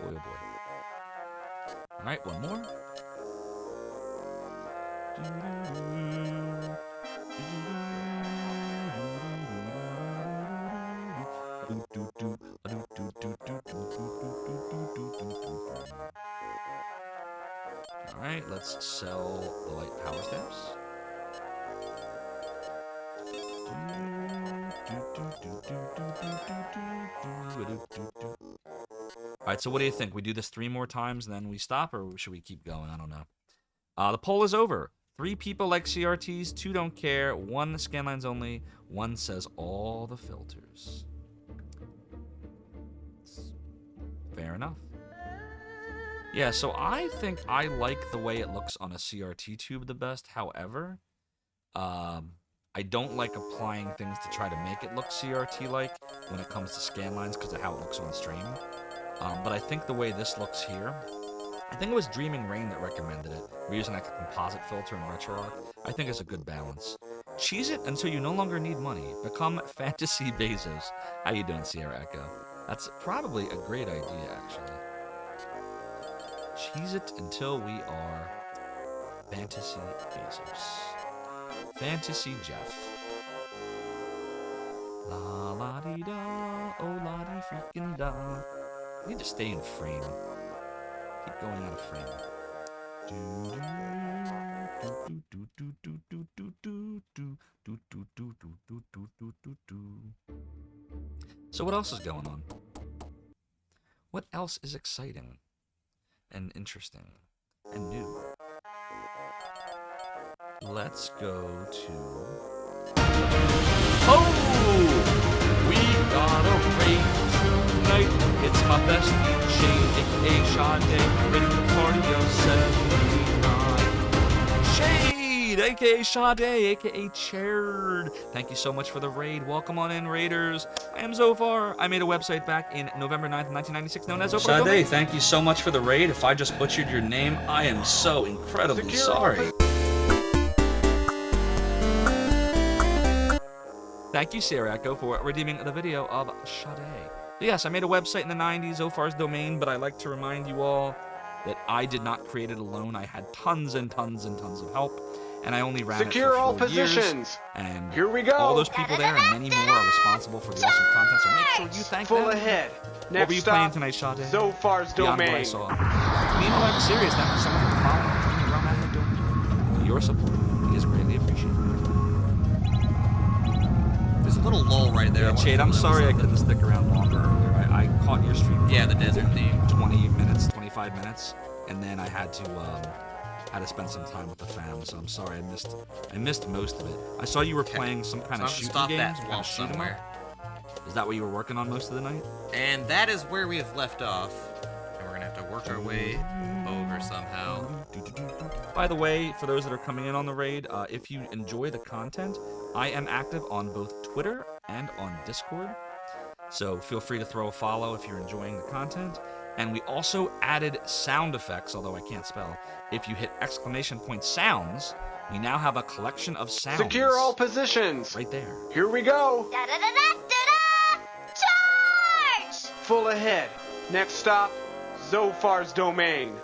oh boy. Alright, one more. Alright, let's sell the light power staffs. Alright, so what do you think? We do this 3 more times and then we stop, or should we keep going? I don't know. The poll is over. 3 people like CRTs, 2 don't care, 1 scanlines only, 1 says all the filters. Fair enough. Yeah, so I think I like the way it looks on a CRT tube the best. However, I don't like applying things to try to make it look CRT-like when it comes to scanlines because of how it looks on stream. But I think the way this looks here, I think it was Dreaming Rain that recommended it. We're using like a composite filter in RetroArch. I think it's a good balance. Cheese it until you no longer need money. Become Fantasy Bezos. How you doing, Sierra Echo? That's probably a great idea, actually. Cheese it until we are Fantasy Bezos. Fantasy Jeff. La la dee da, oh la dee freaking da. I need to stay in frame. keep going out of frame. So what else is going on? What else is exciting and interesting and new? Let's go to... Oh! We got a raid tonight. It's my best Shane, aka Sade, ready to party of 79. Shade, aka Sade, aka Chaired. Thank you so much for the raid. Welcome on in, Raiders. I am Zophar. I made a website back in November 9th, 1996 known as Zophar. Sade, thank you so much for the raid. If I just butchered your name, I am so incredibly sorry. Thank you, Sirako, for redeeming the video of Sade. Yes, I made a website in the 90s, Zophar's domain, but I like to remind you all that I did not create it alone. I had tons and tons and tons of help, and I only ran Secure it for all 4 positions. years. And Here we go. all those people there and many more are responsible for the awesome content, so make sure you thank Full them. ahead. What Next were you stop, playing tonight, Sade? Zophar's Beyond what I domain. saw. Meanwhile, I'm serious. Thank you so much for following me around that domain. Your support is greatly appreciated. There's a little lull right there. Yeah, Chade, I'm sorry I couldn't stick around longer earlier. I caught your stream. Yeah, the desert theme. 20 minutes, 25 minutes, and then I had to spend some time with the fam. So I'm sorry I missed most of it. I saw you were playing some kind of So I'm shooting gonna stop game. that some kind wall of shoot 'em somewhere. up. Is that what you were working on most of the night? And that is where we have left off. And we're gonna have to work our way over somehow. By the way, for those that are coming in on the raid, if you enjoy the content, I am active on both Twitter and on Discord. So feel free to throw a follow if you're enjoying the content. And we also added sound effects, although I can't spell. If you hit !sounds, we now have a collection of sounds. Secure all positions. Right there. Here we go. Charge! Full ahead. Next stop, Zophar's domain.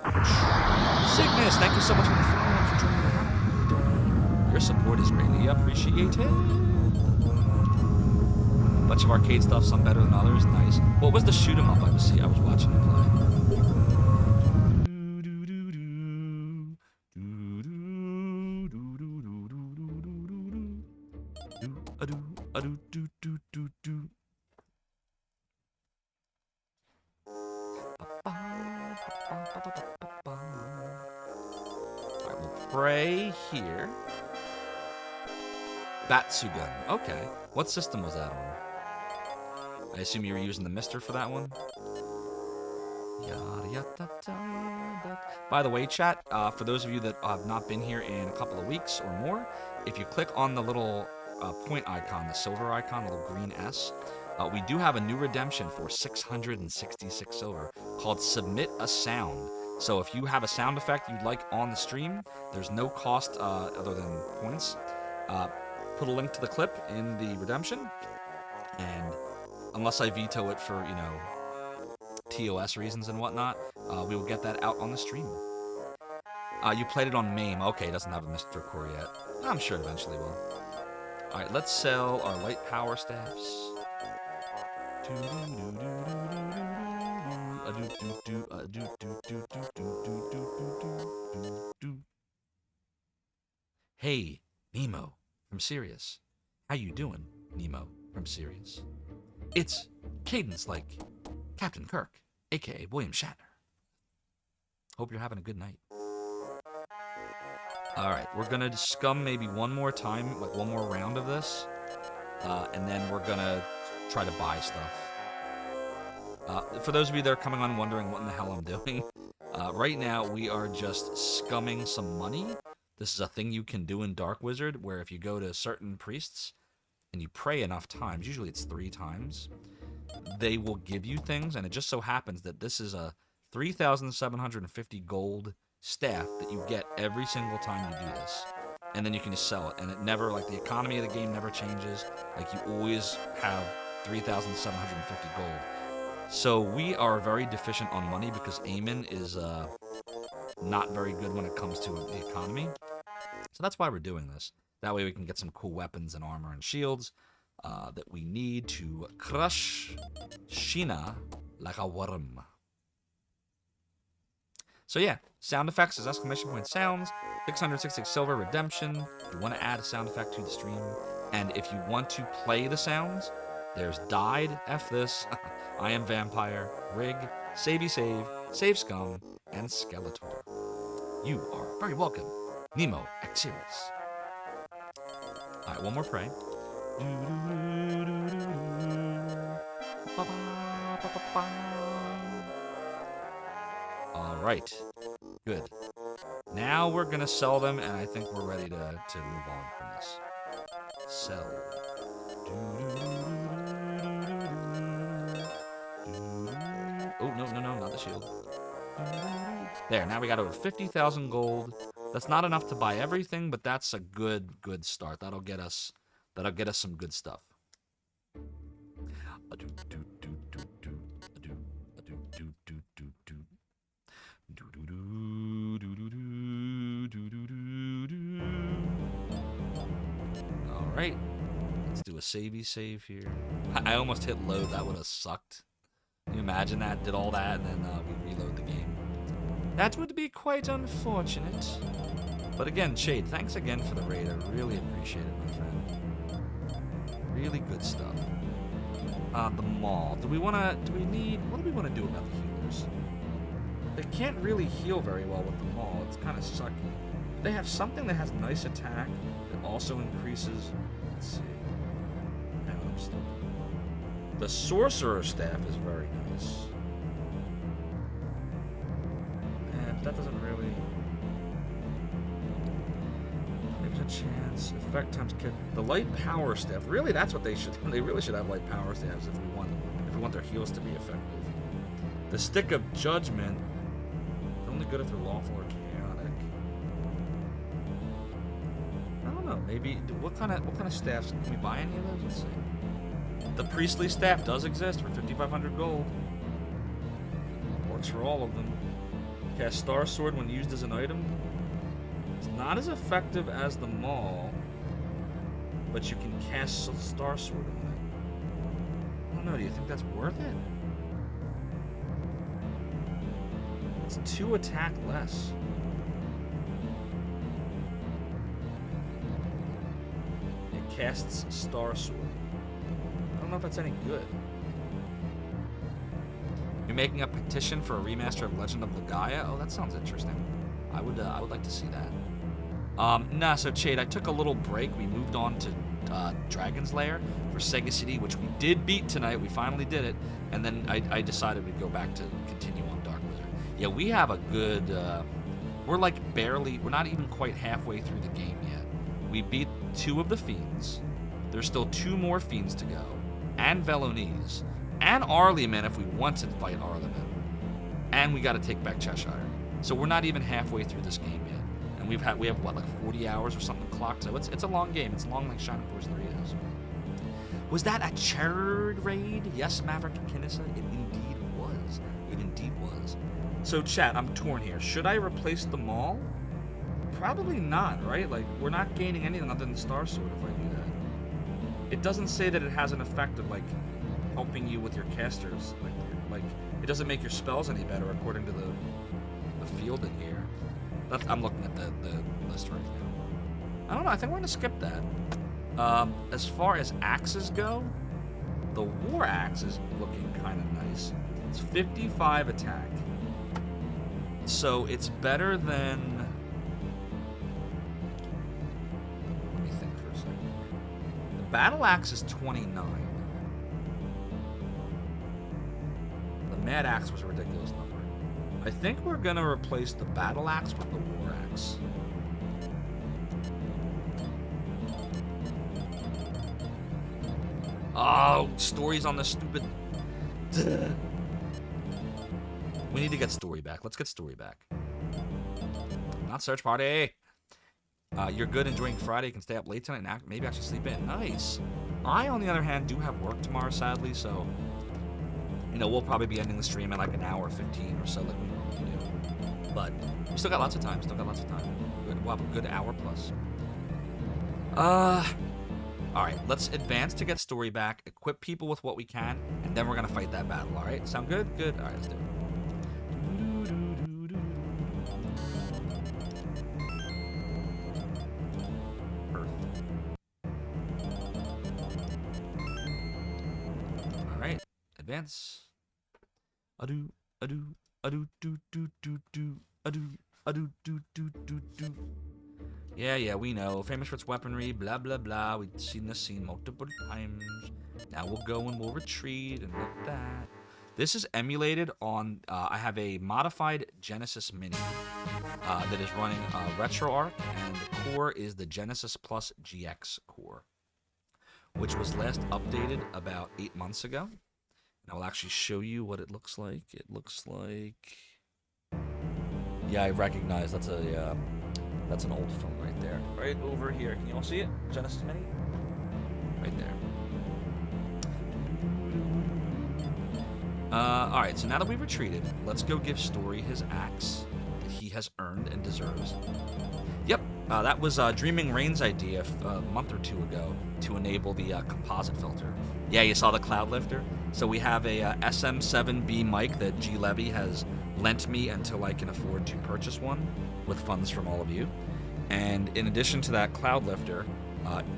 Cygnus, thank you so much for the follow and for joining the raid. Your support is greatly appreciated. Bunch of arcade stuff, some better than others. Nice. What was the shoot 'em up I was watching you play? Alright, we'll pray here. Batsugun. Okay. What system was that on? I assume you were using the Mister for that one? Yada, yada, da, da. By the way, chat, for those of you that have not been here in a couple of weeks or more, if you click on the little point icon, the silver icon, the little green S, we do have a new redemption for 666 silver called Submit a Sound. So if you have a sound effect you'd like on the stream, there's no cost other than points. Put a link to the clip in the redemption, and unless I veto it for, you know, TOS reasons and whatnot, we will get that out on the stream. You played it on MAME. Okay, it doesn't have a Mr. Core yet. I'm sure it eventually will. Alright, let's sell our light power staffs. Hey, Nemo from Sirius. How you doing, Nemo from Sirius? It's cadence like Captain Kirk, aka William Shatner. Hope you're having a good night. Alright, we're gonna scum maybe one more time, like one more round of this, and then we're gonna try to buy stuff. For those of you that are coming on wondering what in the hell I'm doing, right now we are just scumming some money. This is a thing you can do in Dark Wizard, where if you go to certain priests and you pray enough times, usually it's 3 times, they will give you things, and it just so happens that this is a 3,750 gold staff that you get every single time you do this. And then you can just sell it, and it never, like, the economy of the game never changes. Like, you always have 3,750 gold. So we are very deficient on money because Eamon is not very good when it comes to the economy. So that's why we're doing this. That way we can get some cool weapons and armor and shields that we need to crush Sheena like a worm. So yeah, sound effects is exclamation point sounds, 666 silver redemption. If you want to add a sound effect to the stream, and if you want to play the sounds, there's died, F this, I am vampire, rig, savey save scum, and skeletor. You are very welcome, Nemo Axiris. Alright, one more pray. Alright, good. Now we're gonna sell them, and I think we're ready to move on from this. Sell. Oh, no, not the shield. There, now we got over 50,000 gold. That's not enough to buy everything, but that's a good start. That'll get us some good stuff. Alright. Let's do a save here. I almost hit load. That would have sucked. Can you imagine that? Did all that and then we reload the game. That would be quite unfortunate. But again, Shade, thanks again for the raid. I really appreciate it, my friend. Really good stuff. The mall. What do we want to do about the healers? They can't really heal very well with the mall. It's kind of sucky. They have something that has nice attack that also increases. Let's see. Hang on, I'm still. The sorcerer staff is very nice. And that doesn't really. Maybe there's a chance. Effect times kit. The light power staff. Really, that's what they should. They really should have light power staffs if we want their heals to be effective. The stick of judgment. Only good if they're lawful or chaotic. I don't know. Maybe what kind of staffs can we buy any of those? Let's see. The priestly staff does exist for 5,500 gold. Works for all of them. Cast Star Sword when used as an item. It's not as effective as the maul, but you can cast Star Sword on it. I don't know. Do you think that's worth it? It's 2 attack less. It casts Star Sword. I don't know if that's any good. You're making a petition for a remaster of Legend of Legaia? Oh, that sounds interesting. I would like to see that. Nah, so Chade, I took a little break. We moved on to Dragon's Lair for Sega CD, which we did beat tonight. We finally did it. And then I decided we'd go back to continue on Dark Wizard. Yeah, we have a good... we're not even quite halfway through the game yet. We beat 2 of the Fiends. There's still 2 more Fiends to go. And Velones. And Arleman if we want to fight Arleman. And we got to take back Cheshire. So we're not even halfway through this game yet. And we have what, like 40 hours or something clocked? So it's a long game. It's long like Shining Force 3 is. Was that a Cherd raid? Yes, Maverick Kinessa? It indeed was. It indeed was. So chat, I'm torn here. Should I replace the maul? Probably not, right? Like, we're not gaining anything other than Star Sword if I do that. It doesn't say that it has an effect of, like, helping you with your casters. Like it doesn't make your spells any better according to the field in here. I'm looking at the list right now. I don't know. I think we're going to skip that. As far as axes go, the war axe is looking kind of nice. It's 55 attack. So it's better than... Let me think for a second. The battle axe is 29. The mad axe was a ridiculous number. I think we're going to replace the battle axe with the war axe. Oh, stories on the stupid... Duh. We need to get story back. Let's get story back. Not search party. You're good enjoying Friday. You can stay up late tonight and maybe actually sleep in. Nice. I, on the other hand, do have work tomorrow, sadly, so... You know, we'll probably be ending the stream at like an hour 15 or so like we normally do. But we still got lots of time. We'll have a good hour plus. Alright, let's advance to get story back, equip people with what we can, and then we're gonna fight that battle, alright? Sound good? Good. Alright, let's do it. Advance. Ado, ado, ado, do, do, do, do, ado, ado, do, do, do, do. Yeah, we know. Famous for its weaponry, blah, blah, blah. We've seen this scene multiple times. Now we'll go and we'll retreat and like that. This is emulated on, I have a modified Genesis Mini that is running RetroArch, and the core is the Genesis Plus GX core, which was last updated about 8 months ago. And I will actually show you what it looks like. It looks like... Yeah, I recognize that's an old film right there. Right over here. Can you all see it? Genesis Mini? Right there. Alright, so now that we've retreated, let's go give Story his axe that he has earned and deserves. Yep, that was Dreaming Rain's idea a month or two ago to enable the composite filter. Yeah, you saw the cloud lifter? So we have a SM7B mic that G. Levy has lent me until I can afford to purchase one with funds from all of you. And in addition to that cloud lifter,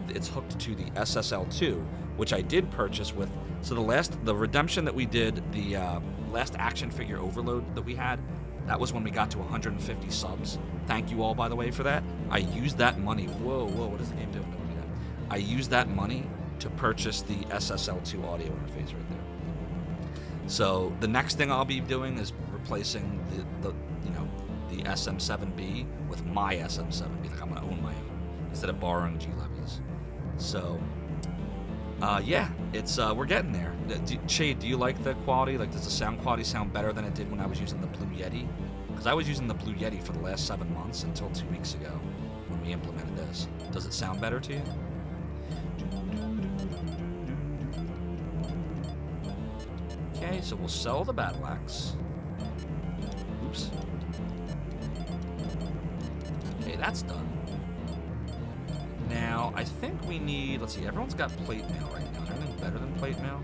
it's hooked to the SSL2, which I did purchase with. So the redemption that we did, the last action figure overload that we had, that was when we got to 150 subs. Thank you all, by the way, for that. I used that money. Whoa, what is the game doing? Don't do that. I used that money to purchase the SSL2 audio interface right there. So the next thing I'll be doing is replacing the SM7B with my SM7B. Like I'm gonna own my own instead of borrowing G Levy's. So yeah, it's we're getting there. Shade, do you like the quality? Like, does the sound quality sound better than it did when I was using the Blue Yeti? Because I was using the Blue Yeti for the last 7 months until 2 weeks ago when we implemented this. Does it sound better to you? Okay, so we'll sell the battle axe. Oops. Okay, that's done. Now, I think we need... Let's see, everyone's got plate mail right now. Is there anything better than plate mail?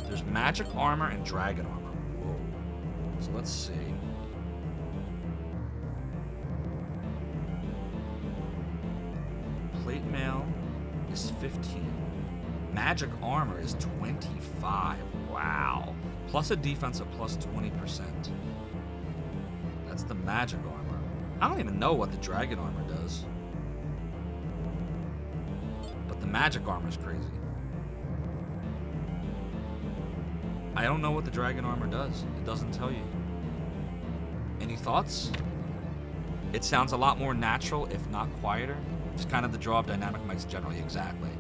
There's magic armor and dragon armor. Whoa. So let's see. Plate mail is 15. Magic armor is 25. Wow. Plus a defense of plus 20%. That's the magic armor. I don't even know what the dragon armor does. But the magic armor is crazy. I don't know what the dragon armor does. It doesn't tell you. Any thoughts? It sounds a lot more natural, if not quieter. It's kind of the draw of dynamic mics generally, exactly.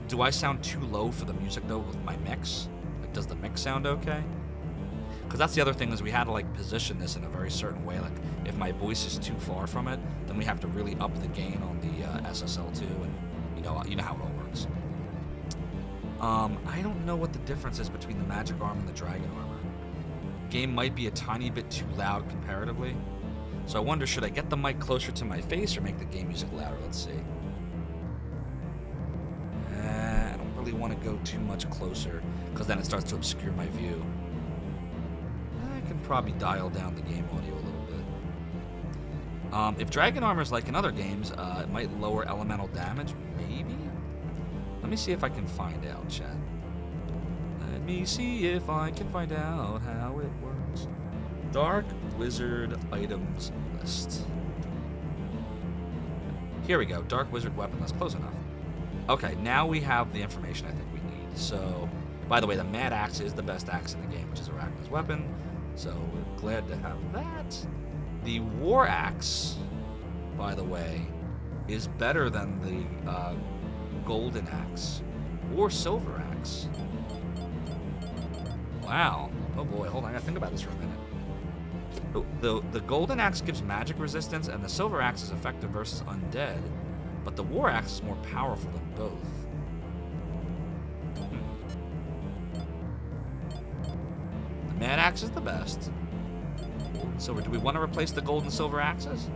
Do I sound too low for the music though with my mix? Like, does the mix sound okay? Because that's the other thing, is we had to like position this in a very certain way. Like if my voice is too far from it, then we have to really up the gain on the SSL2, and you know how it all works. I don't know what the difference is between the magic armor and the dragon armor. Game might be a tiny bit too loud comparatively. So I wonder, should I get the mic closer to my face or make the game music louder? Let's see. I don't really want to go too much closer, because then it starts to obscure my view. I can probably dial down the game audio a little bit. If Dragon Armor is like in other games, it might lower elemental damage, maybe? Let me see if I can find out, chat. Let me see if I can find out how it works. Dark Wizard items list. Here we go, Dark Wizard weapon list, close enough. Okay, now we have the information I think we need. So, by the way, the Mad Axe is the best axe in the game, which is Arachna's weapon. So we're glad to have that. The War Axe, by the way, is better than the Golden Axe or Silver Axe. Wow. Oh boy, hold on, I gotta think about this for a minute. The Golden Axe gives magic resistance, and the Silver Axe is effective versus undead, but the War Axe is more powerful than both. The Mad Axe is the best. Silver. Do we want to replace the gold and silver axes?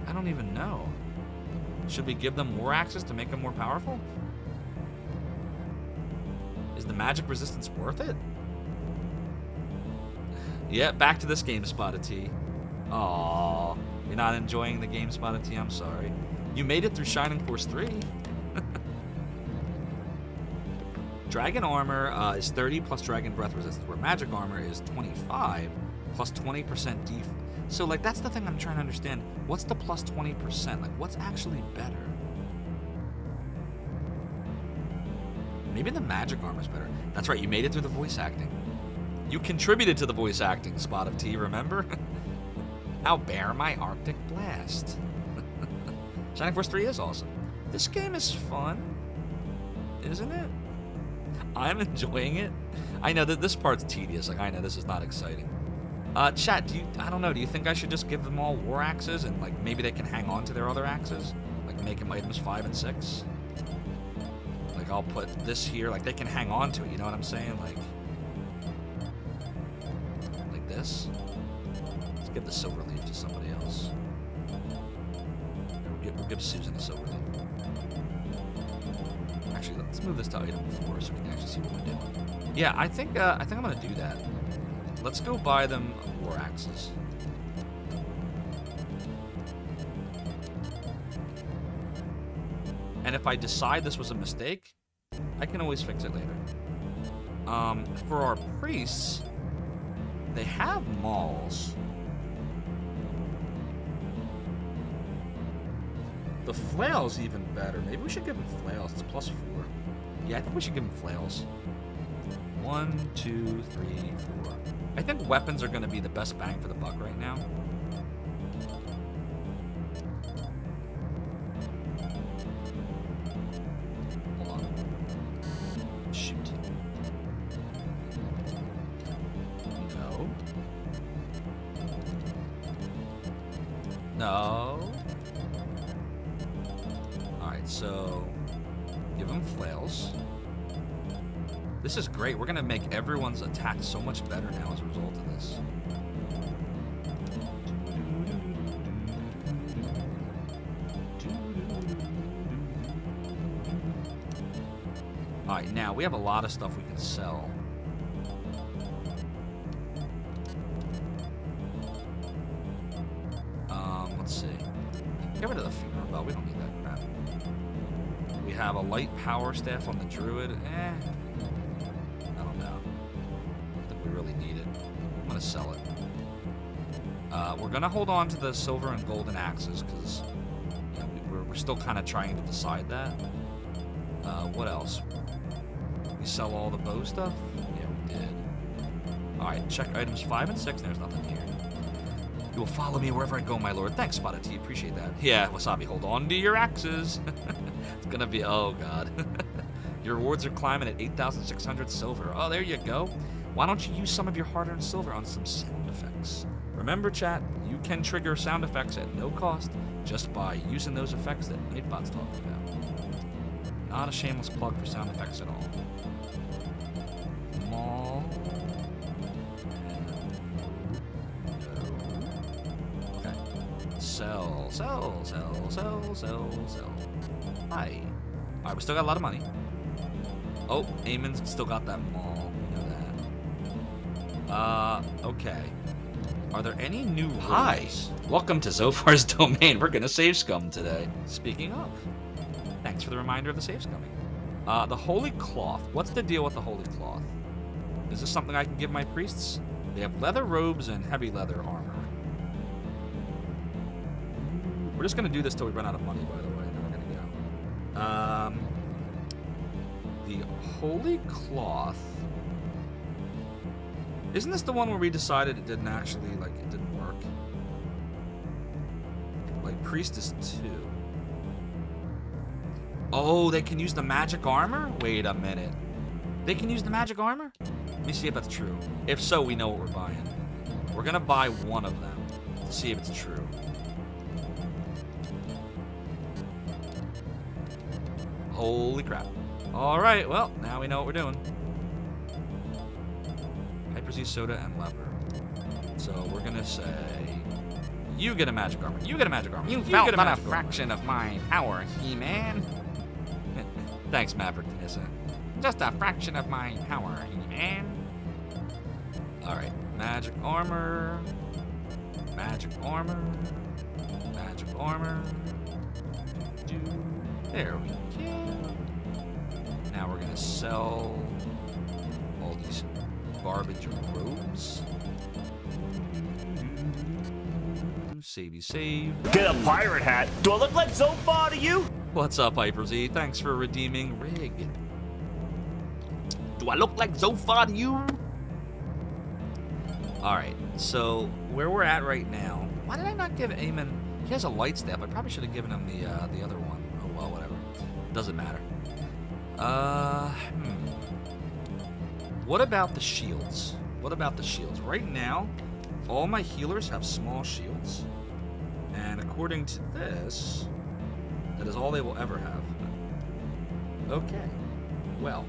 I don't even know. Should we give them war axes to make them more powerful? Is the magic resistance worth it? Yeah, back to this game, Spotted T. Aww. You're not enjoying the game, Spotted T? I'm sorry. You made it through Shining Force 3. Dragon armor is 30 plus dragon breath resistance, where magic armor is 25 plus 20% def. So, like, that's the thing I'm trying to understand. What's the plus 20%? Like, what's actually better? Maybe the magic armor's better. That's right, you made it through the voice acting. You contributed to the voice acting, Spot of Tea, remember? I'll bear my Arctic Blast. Shining Force 3 is awesome. This game is fun, isn't it? I'm enjoying it. I know that this part's tedious. Like, I know this is not exciting. Chat, I don't know, do you think I should just give them all war axes and, like, maybe they can hang on to their other axes? Like, make them items 5 and 6? Like, I'll put this here, like, they can hang on to it, you know what I'm saying? Like this. Let's give the silver leaf to somebody else. We'll give Susan a silver leaf. Actually, let's move this to item 4 so we can actually see what we're doing. Yeah, I think I'm gonna do that. Let's go buy them war axes. And if I decide this was a mistake, I can always fix it later. For our priests, they have mauls. The flail's even better. Maybe we should give them flails. It's +4. Yeah, I think we should give them flails. 1, 2, 3, 4. I think weapons are going to be the best bang for the buck right now. Hold on. Shoot. No. No. Alright, so give them flails. This is great. We're going to make everyone's attack so much better now as a result of this. Alright, now we have a lot of stuff we can sell. Let's see. Get rid of the funeral bell. We don't need that crap. We have a light power staff on the druid. I don't know. I think we really need it. I'm gonna sell it. We're gonna hold on to the silver and golden axes because you know, we're still kind of trying to decide that. What else? We sell all the bow stuff? Yeah, we did. Alright, check items 5 and 6. There's nothing here. You will follow me wherever I go, my lord. Thanks, Spotted Tea. Appreciate that. Yeah, Wasabi, hold on to your axes. It's gonna be... Oh, God. Your rewards are climbing at 8,600 silver. Oh, there you go. Why don't you use some of your hard-earned silver on some sound effects? Remember, chat, you can trigger sound effects at no cost just by using those effects that Nightbot's talking about. Not a shameless plug for sound effects at all. Mall. Okay. Sell. Hi. Alright, we still got a lot of money. Oh, Eamon's still got that mall. We know that. Okay. Are there any new rules? Welcome to Zophar's domain. We're gonna save scum today. Speaking of, thanks for the reminder of the save scumming. The Holy Cloth. What's the deal with the Holy Cloth? Is this something I can give my priests? They have leather robes and heavy leather armor. We're just gonna do this till we run out of money, by the way, and then we're gonna go. The Holy Cloth. Isn't this the one where we decided it didn't actually, like, it didn't work? Like, priest is 2. Oh, they can use the magic armor? Wait a minute. They can use the magic armor? Let me see if that's true. If so, we know what we're buying. We're gonna buy one of them to see if it's true. Holy crap. Alright, well, now we know what we're doing. Hyper Z soda and leper. So we're gonna say, you get a magic armor. You get a magic armor. You felt get a fraction of my power, He-Man. Thanks, Maverick Nissa. Just a fraction of my power, He-Man. Alright, magic armor. Magic armor. Magic armor. There we go. Now we're gonna sell all these garbage robes. Save. Get a pirate hat. Do I look like Zophar to you? What's up, Hyper Z? Thanks for redeeming Rig. Do I look like Zophar to you? Alright, so where we're at right now. Why did I not give Eamon? He has a light staff. I probably should have given him the other one. Oh well, whatever. Doesn't matter. What about the shields? What about the shields? Right now, all my healers have small shields. And according to this, that is all they will ever have. Okay. Well,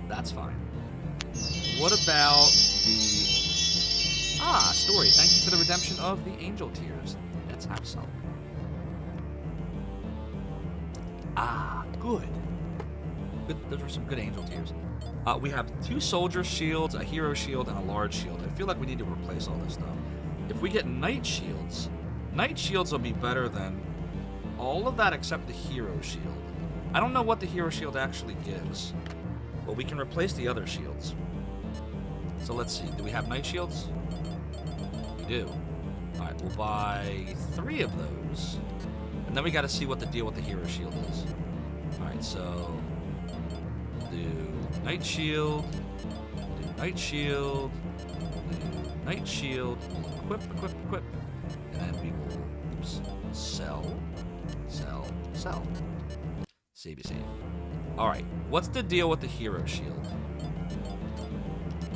that's fine. What about the... story. Thank you for the redemption of the angel tears. Let's have some. Good. Those are some good angel tears. We have 2 soldier shields, a hero shield, and a large shield. I feel like we need to replace all this stuff. If we get knight shields will be better than all of that except the hero shield. I don't know what the hero shield actually gives, but we can replace the other shields. So let's see. Do we have knight shields? We do. Alright, we'll buy 3 of those. And then we gotta see what the deal with the hero shield is. Alright, so do knight shield, do knight shield, do knight shield, we'll equip, and then we will sell. Save. Alright, what's the deal with the hero shield?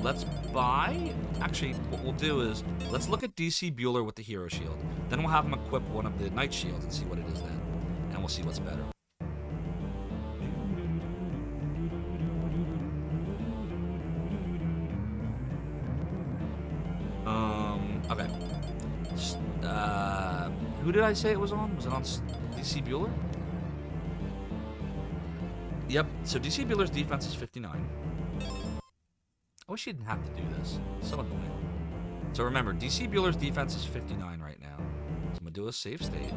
Let's buy... Actually, what we'll do is, let's look at DC Bueller with the hero shield. Then we'll have him equip one of the knight shields and see what it is then. And we'll see what's better. Okay. Who did I say it was on? Was it on DC Bueller? Yep, so DC Bueller's defense is 59. I wish he didn't have to do this. So annoying. So remember, DC Bueller's defense is 59 right now. So I'm going to do a save state.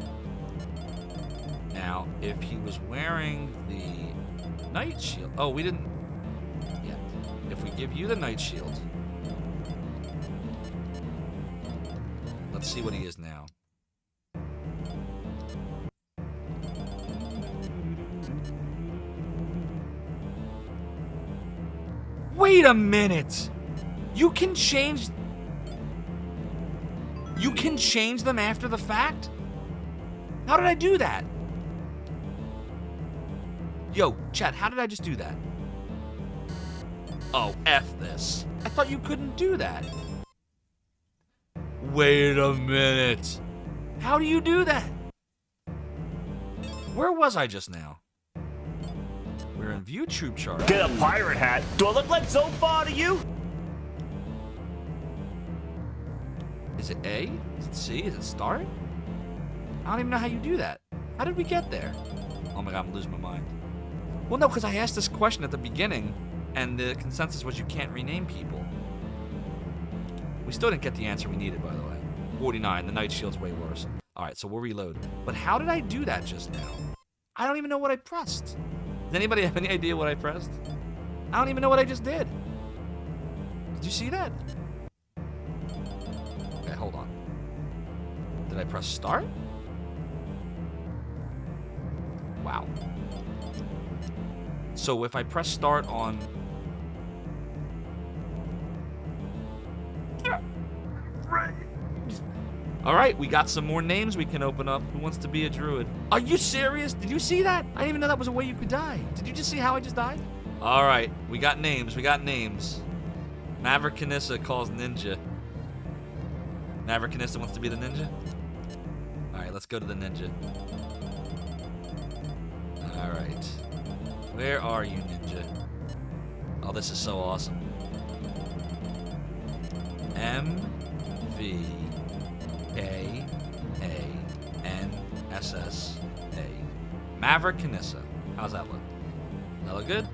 Now, if he was wearing the knight shield... Oh, we didn't... Yeah. If we give you the knight shield... Let's see what he is now. Wait a minute! You can change them after the fact? How did I do that? Yo, chat, how did I just do that? Oh, F this. I thought you couldn't do that. Wait a minute. How do you do that? Where was I just now? We're in view troop chart. Get a pirate hat. Do I look like Zophar to you? Is it A? Is it C? Is it start? I don't even know how you do that. How did we get there? Oh my god, I'm losing my mind. Well, no, because I asked this question at the beginning, and the consensus was you can't rename people. We still didn't get the answer we needed, by the way. 49, the knight shield's way worse. Alright, so we'll reload. But how did I do that just now? I don't even know what I pressed. Does anybody have any idea what I pressed? I don't even know what I just did. Did you see that? Okay, hold on. Did I press start? Wow. So if I press start on... Alright, we got some more names we can open up. Who wants to be a druid? Are you serious? Did you see that? I didn't even know that was a way you could die. Did you just see how I just died? Alright, we got names. Maverick Kanissa calls ninja. Maverick Kanissa wants to be the ninja? Alright, let's go to the ninja. Alright. Where are you, ninja? Oh, this is so awesome. M-V-A-N-S-S-A. Maverick Kanissa. How's that look? That look good?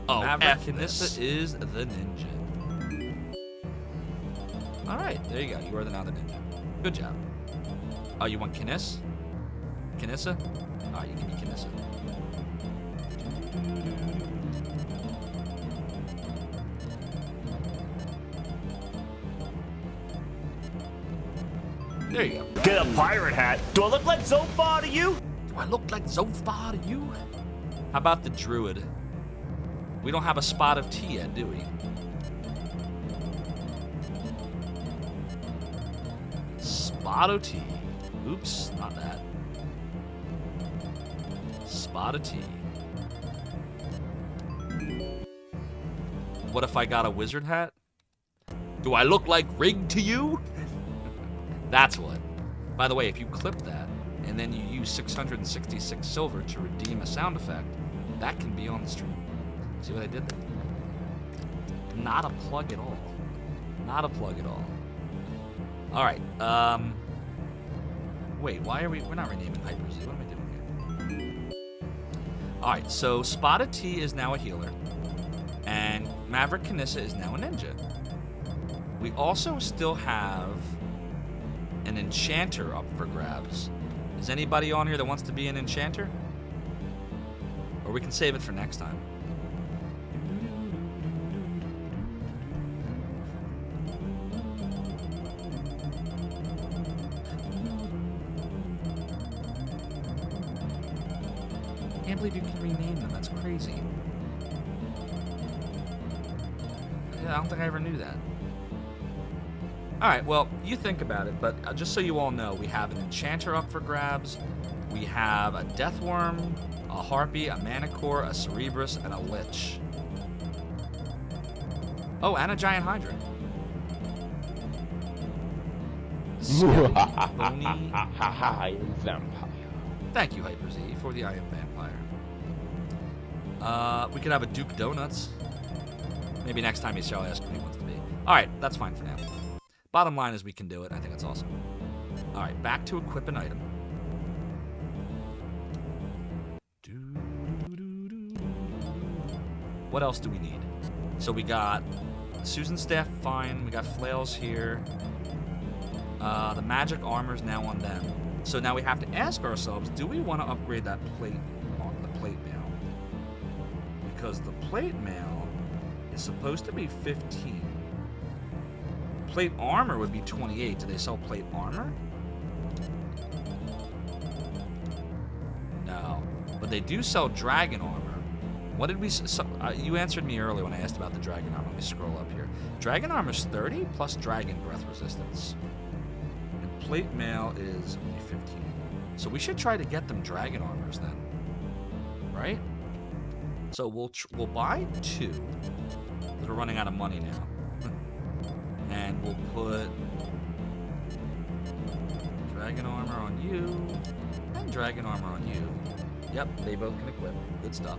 Oh, Maverick Kanissa is the ninja. Alright, there you go. You are now the ninja. Good job. Oh, you want Kniss? Kinissa? Alright, you give me Kinissa. There you go. Get a pirate hat. Do I look like Zophar to you? Do I look like Zophar to you? How about the druid? We don't have a spot of tea yet, do we? Spot of tea. Oops, not that. Spot of tea. What if I got a wizard hat? Do I look like Rig to you? That's what. By the way, if you clip that, and then you use 666 silver to redeem a sound effect, that can be on the stream. See what I did there? Not a plug at all. Not a plug at all. Alright, wait, why are we're not renaming Hyper Z, what am I doing here? Alright, so Spotted T is now a healer, and Maverick Kanissa is now a ninja. We also still have an enchanter up for grabs. Is anybody on here that wants to be an enchanter? Or we can save it for next time. I can't believe you can rename them. That's crazy. Yeah, I don't think I ever knew that. Alright, well, you think about it, but just so you all know, we have an enchanter up for grabs, we have a deathworm, a harpy, a manicore, a cerebrus, and a lich. Oh, and a giant hydra. Scary, bony. I am vampire. Thank you, Hyper Z, for the I am vampire. We could have a Duke Donuts. Maybe next time you shall ask who he wants to be. Alright, that's fine for now. Bottom line is we can do it. I think it's awesome. Alright, back to equip an item. What else do we need? So we got Susan's staff, fine. We got flails here. The magic armor's now on them. So now we have to ask ourselves, do we want to upgrade that plate on the plate mail? Because the plate mail is supposed to be 15. Plate armor would be 28. Do they sell plate armor? No. But they do sell dragon armor. What did we... you answered me earlier when I asked about the dragon armor. Let me scroll up here. Dragon armor's 30 plus dragon breath resistance. And plate mail is only 15. So we should try to get them dragon armors then. Right? So we'll buy 2. Because we're running out of money now. And we'll put dragon armor on you and dragon armor on you. Yep, they both can equip. Good stuff.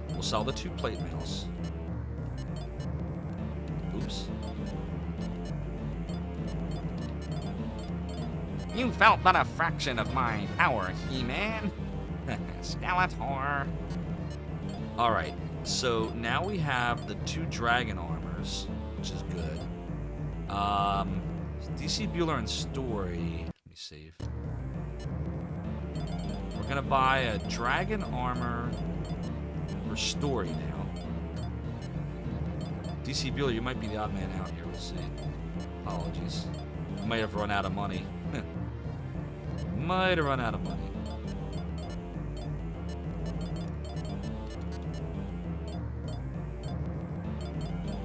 We'll sell the 2 plate mails. Oops. You felt but a fraction of my power, He-Man. Skeletor. Alright, so now we have the 2 dragon armors, which is good. DC Bueller and Story. Let me save. We're gonna buy a dragon armor for Story now. DC Bueller, you might be the odd man out here, we'll see. Apologies. I might have run out of money. Might have run out of money.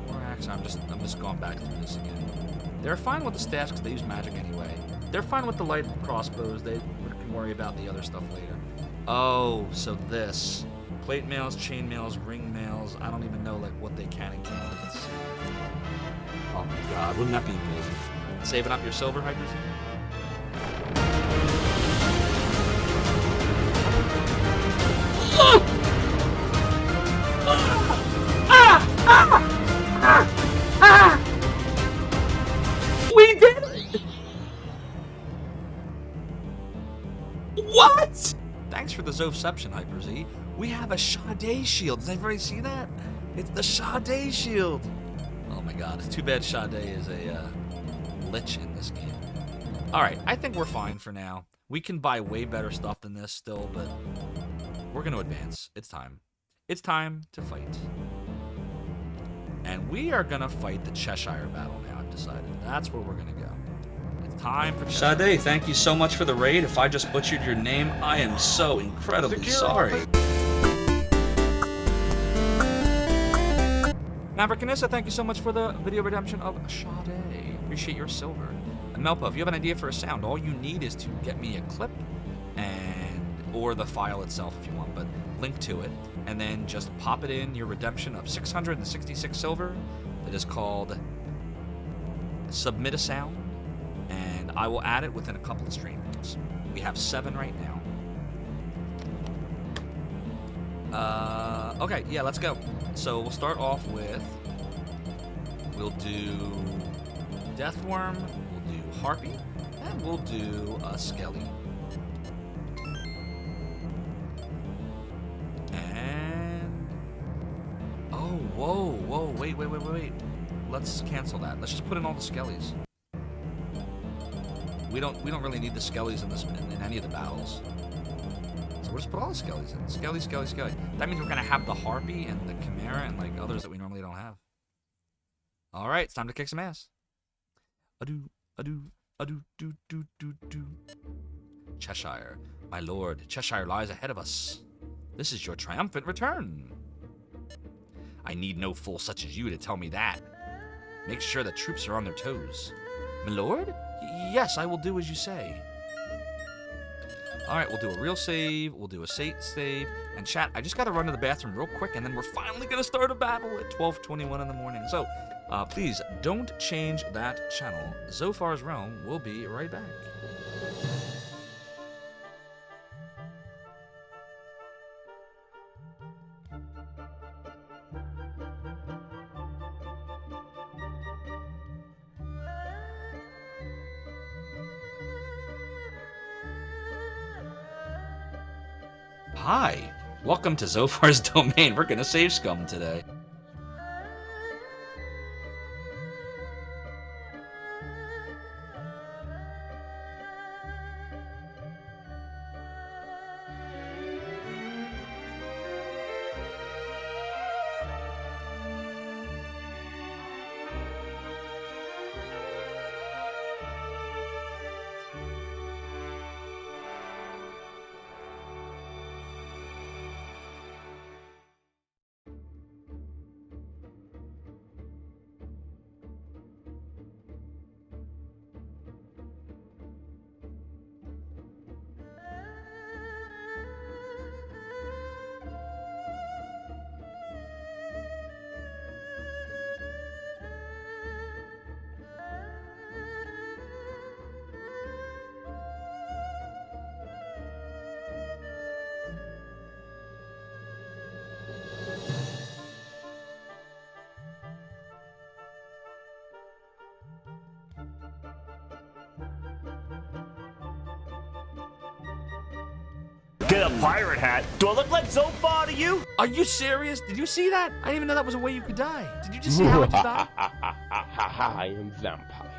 Or actually, I'm just going back through this again. They're fine with the staffs because they use magic anyway. They're fine with the light crossbows. They can worry about the other stuff later. Oh, so this. Plate mails, chain mails, ring mails. I don't even know like what they can and can't. Let's see. Oh my god, wouldn't that be amazing? Saving up your silver, Hypers? We did it! What? Thanks for the Zophception, Hyper Z. We have a Sade shield. Does everybody see that? It's the Sade shield. Oh my god. Too bad Sade is a lich in this game. Alright, I think we're fine for now. We can buy way better stuff than this still, but we're going to advance. It's time. It's time to fight. And we are going to fight the Cheshire battle now, I've decided. That's where we're going to go. It's time for Cheshire. Sade, thank you so much for the raid. If I just butchered your name, I am so incredibly sorry. Mavericanissa, thank you so much for the video redemption of Sade. Appreciate your silver. And Melpa, if you have an idea for a sound, all you need is to get me a clip or the file itself if you want, but link to it, and then just pop it in your redemption of 666 silver. It is called Submit a Sound, and I will add it within a couple of streams. We have 7 right now. Okay, yeah, let's go. So we'll start off with, we'll do Deathworm, we'll do Harpy, and we'll do a Skelly. And, oh, whoa, wait. Let's cancel that. Let's just put in all the Skellies. We don't really need the Skellies in any of the battles. So we'll just put all the Skellies in. Skelly. That means we're gonna have the Harpy and the Chimera and like others that we normally don't have. All right, it's time to kick some ass. Ado, do. Cheshire, my lord, Cheshire lies ahead of us. This is your triumphant return. I need no fool such as you to tell me that. Make sure the troops are on their toes. My lord? Yes, I will do as you say. Alright, we'll do a real save, we'll do a save, and chat, I just gotta run to the bathroom real quick, and then we're finally gonna start a battle at 12:21 in the morning. So, please, don't change that channel. Zophar's Realm will be right back. Hi, welcome to Zophar's Domain. We're gonna save scum today. Get a pirate hat. Do I look like Zophar to you? Are you serious? Did you see that? I didn't even know that was a way you could die. Did you just see how it just died? I am vampire.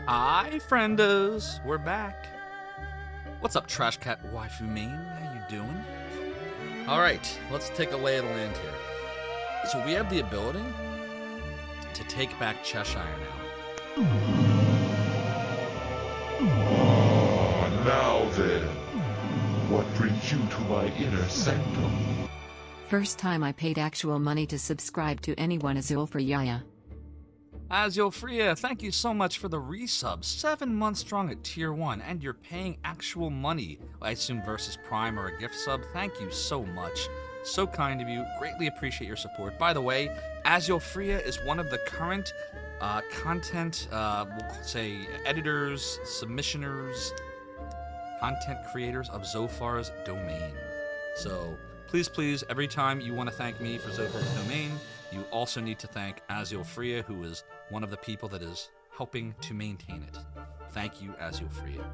Hi, friendos. We're back. What's up, Trash Cat Waifu Main? How you doing? All right, let's take a lay of the land here. So we have the ability to take back Cheshire now. Now then, what brings you to my inner sanctum? First time I paid actual money to subscribe to anyone is Zophar Yaya. Azulfria, thank you so much for the resub. 7 months strong at tier 1, and you're paying actual money. I assume versus Prime or a gift sub. Thank you so much. So kind of you. Greatly appreciate your support. By the way, Azulfria is one of the current content, we'll say, editors, submissioners, content creators of Zophar's domain. So, please, every time you want to thank me for Zophar's domain, you also need to thank Azulfria, who is one of the people that is helping to maintain it. Thank you, Azulfria.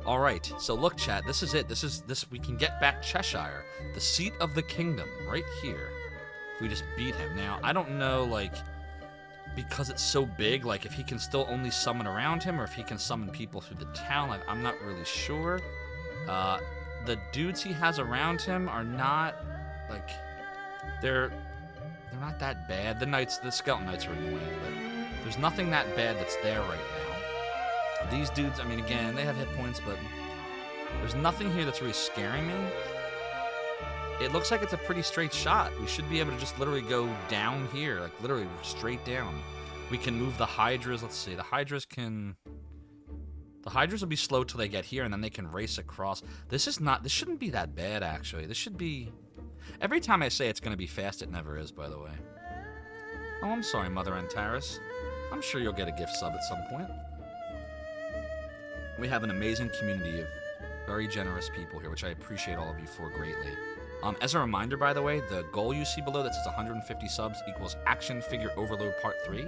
All right, so look, chat, this is it. This we can get back Cheshire, the seat of the kingdom, right here. If we just beat him. Now, I don't know, like, because it's so big, like, if he can still only summon around him, or if he can summon people through the town, like, I'm not really sure. The dudes he has around him are not, like, they're not that bad. The Skeleton Knights are annoying, but there's nothing that bad that's there right now. These dudes, I mean, again, they have hit points, but there's nothing here that's really scaring me. It looks like it's a pretty straight shot. We should be able to just literally go down here, like literally straight down. We can move the Hydras. Let's see. The Hydras will be slow till they get here, and then they can race across. This shouldn't be that bad, actually. This should be... Every time I say it's going to be fast, it never is, by the way. Oh, I'm sorry, Mother Antares. I'm sure you'll get a gift sub at some point. We have an amazing community of very generous people here, which I appreciate all of you for greatly. As a reminder, by the way, the goal you see below that says 150 subs equals Action Figure Overload Part 3.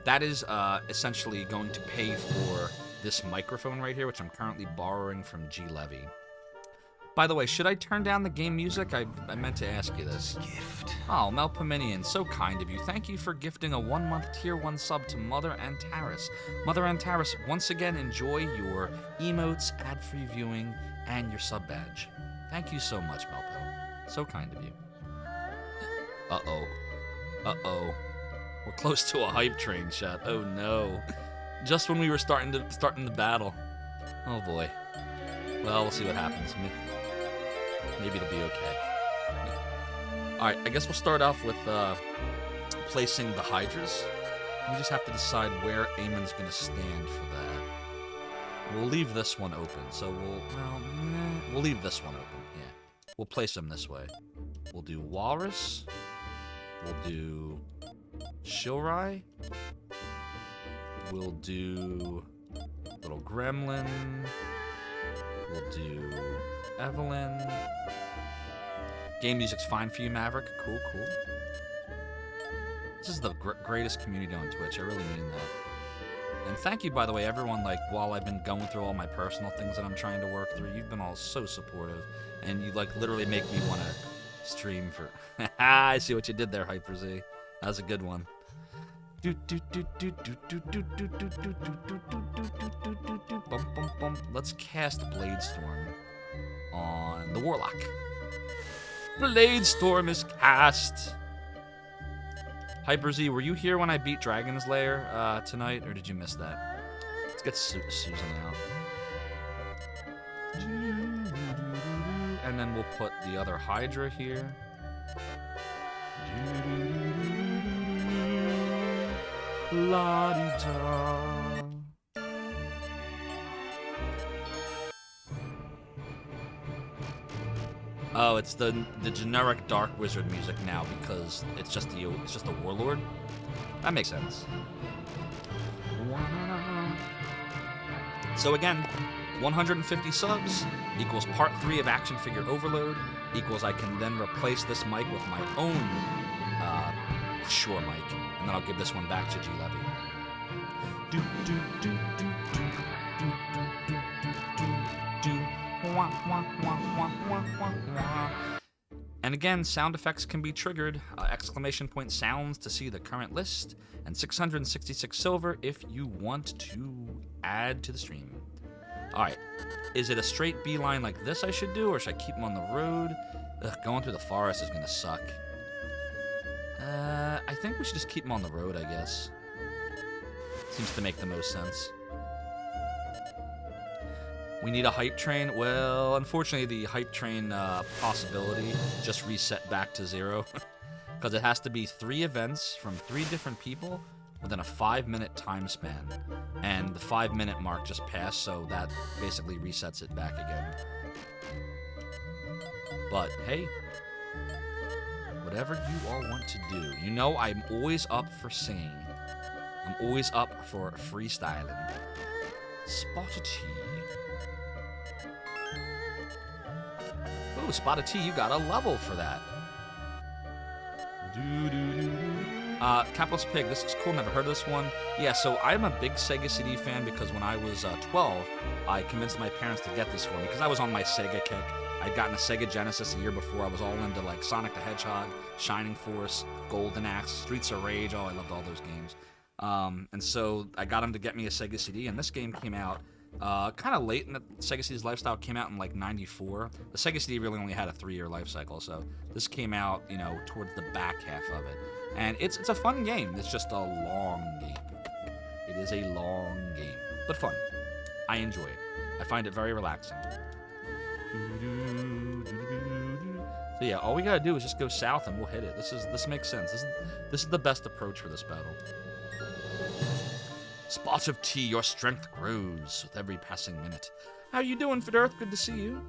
That is essentially going to pay for this microphone right here, which I'm currently borrowing from G Levy. By the way, should I turn down the game music? I meant to ask you this. Gift. Oh, Melpominion, so kind of you. Thank you for gifting a 1-month Tier 1 sub to Mother Antares. Mother Antares, once again, enjoy your emotes, ad-free viewing, and your sub badge. Thank you so much, Melpo. So kind of you. Uh-oh. We're close to a hype train, chat. Oh, no. Just when we were starting the battle. Oh, boy. Well, we'll see what happens. Maybe it'll be okay. Alright, I guess we'll start off with placing the Hydras. We just have to decide where Eamon's going to stand for that. We'll leave this one open, so we'll leave this one open, yeah. We'll place them this way. We'll do Walrus. We'll do Shilrai. We'll do Little Gremlin. We'll do Evelyn. Game music's fine for you, Maverick. Cool. This is the greatest community on Twitch. I really mean that. And thank you, by the way, everyone, like, while I've been going through all my personal things that I'm trying to work through, you've been all so supportive. And you, like, literally make me want to stream for... I see what you did there, Hyper Z. That was a good one. Let's cast Bladestorm on the Warlock. Bladestorm is cast. Hyper Z, were you here when I beat Dragon's Lair tonight, or did you miss that? Let's get Susan out. And then we'll put the other Hydra here. La-di-da. Oh, it's the generic Dark Wizard music now because it's just the Warlord. That makes sense. So again, 150 subs equals part 3 of Action Figure Overload equals I can then replace this mic with my own Shure mic, and then I'll give this one back to G Levy. And again, sound effects can be triggered. Exclamation point sounds to see the current list, and 666 silver if you want to add to the stream. Alright, is it a straight beeline like this I should do, or should I keep them on the road? Ugh, going through the forest is gonna suck. I think we should just keep them on the road, I guess. Seems to make the most sense. We need a hype train. Well, unfortunately, the hype train possibility just reset back to 0. Because it has to be 3 events from 3 different people within a 5-minute time span. And the 5-minute mark just passed, so that basically resets it back again. But, hey, whatever you all want to do. You know I'm always up for singing. I'm always up for freestyling. Spotted T. Ooh, Spotted T, you got a level for that. Capitalist Pig, this is cool, never heard of this one. Yeah, so I'm a big Sega CD fan because when I was 12, I convinced my parents to get this for me because I was on my Sega kick. I'd gotten a Sega Genesis a year before. I was all into like Sonic the Hedgehog, Shining Force, Golden Axe, Streets of Rage. Oh, I loved all those games. And so I got them to get me a Sega CD, and this game came out kind of late in the Sega CD's lifestyle. It came out in like 94. The Sega CD really only had a 3-year life cycle, so this came out, you know, towards the back half of it. And it's a fun game. It's just a long game. It is a long game, but fun. I enjoy it. I find it very relaxing. So yeah, all we gotta do is just go south and we'll hit it. This makes sense. This is the best approach for this battle. Spot of Tea, your strength grows with every passing minute. How you doing, Fiderth? Good to see you.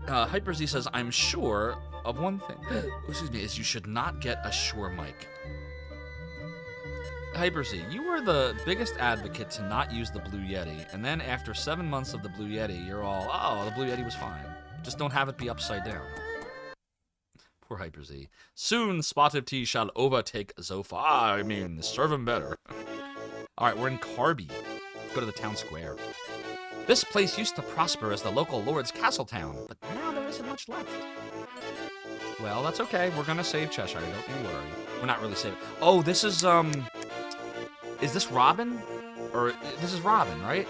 Hyper Z says, I'm sure of one thing. Excuse me, is you should not get a Shure mic. Hyper Z, you were the biggest advocate to not use the Blue Yeti, and then after 7 months of the Blue Yeti, you're all, oh, the Blue Yeti was fine. Just don't have it be upside down. Poor Hyper Z. Soon Spotted T shall overtake Zophar. I mean, serve him better. Alright, we're in Carby. Let's go to the town square. This place used to prosper as the local lord's castle town, but now there isn't much left. Well, that's okay. We're gonna save Cheshire, don't you worry. We're not really saving. Oh, this is this Robin? Or, this is Robin, right?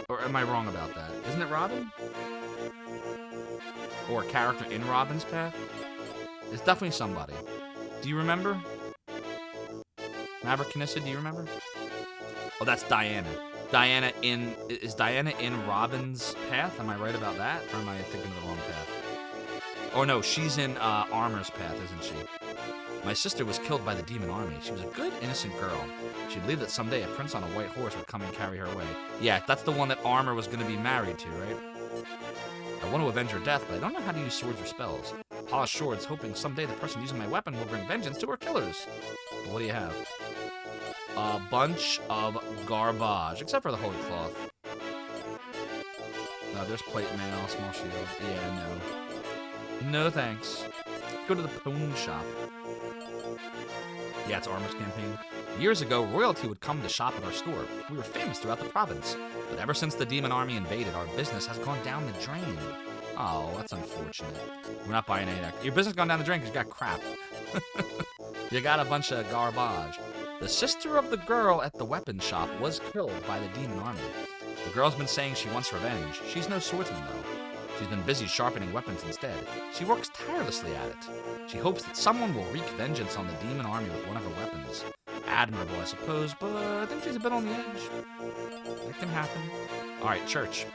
Or am I wrong about that? Isn't it Robin? Or a character in Robin's path? It's definitely somebody. Do you remember? Maverick Canissa, do you remember? Oh, that's Diana. Is Diana in Robin's path? Am I right about that? Or am I thinking of the wrong path? Oh no, she's in Armor's path, isn't she? My sister was killed by the demon army. She was a good, innocent girl. She believed that someday a prince on a white horse would come and carry her away. Yeah, that's the one that Armor was going to be married to, right? I want to avenge her death, but I don't know how to use swords or spells. Polish swords, hoping someday the person using my weapon will bring vengeance to her killers. But what do you have? A bunch of garbage, except for the holy cloth. No, there's plate mail, small shield. Yeah, no. No thanks. Go to the pawn shop. Yeah, it's Armor's campaign. Years ago, royalty would come to shop at our store. We were famous throughout the province. But ever since the demon army invaded, our business has gone down the drain. Oh, that's unfortunate. We're not buying any. Your business gone down the drain because you got crap. You got a bunch of garbage. The sister of the girl at the weapon shop was killed by the demon army. The girl's been saying she wants revenge. She's no swordsman, though. She's been busy sharpening weapons instead. She works tirelessly at it. She hopes that someone will wreak vengeance on the demon army with one of her weapons. Admirable, I suppose, but I think she's a bit on the edge. It can happen. Alright, church.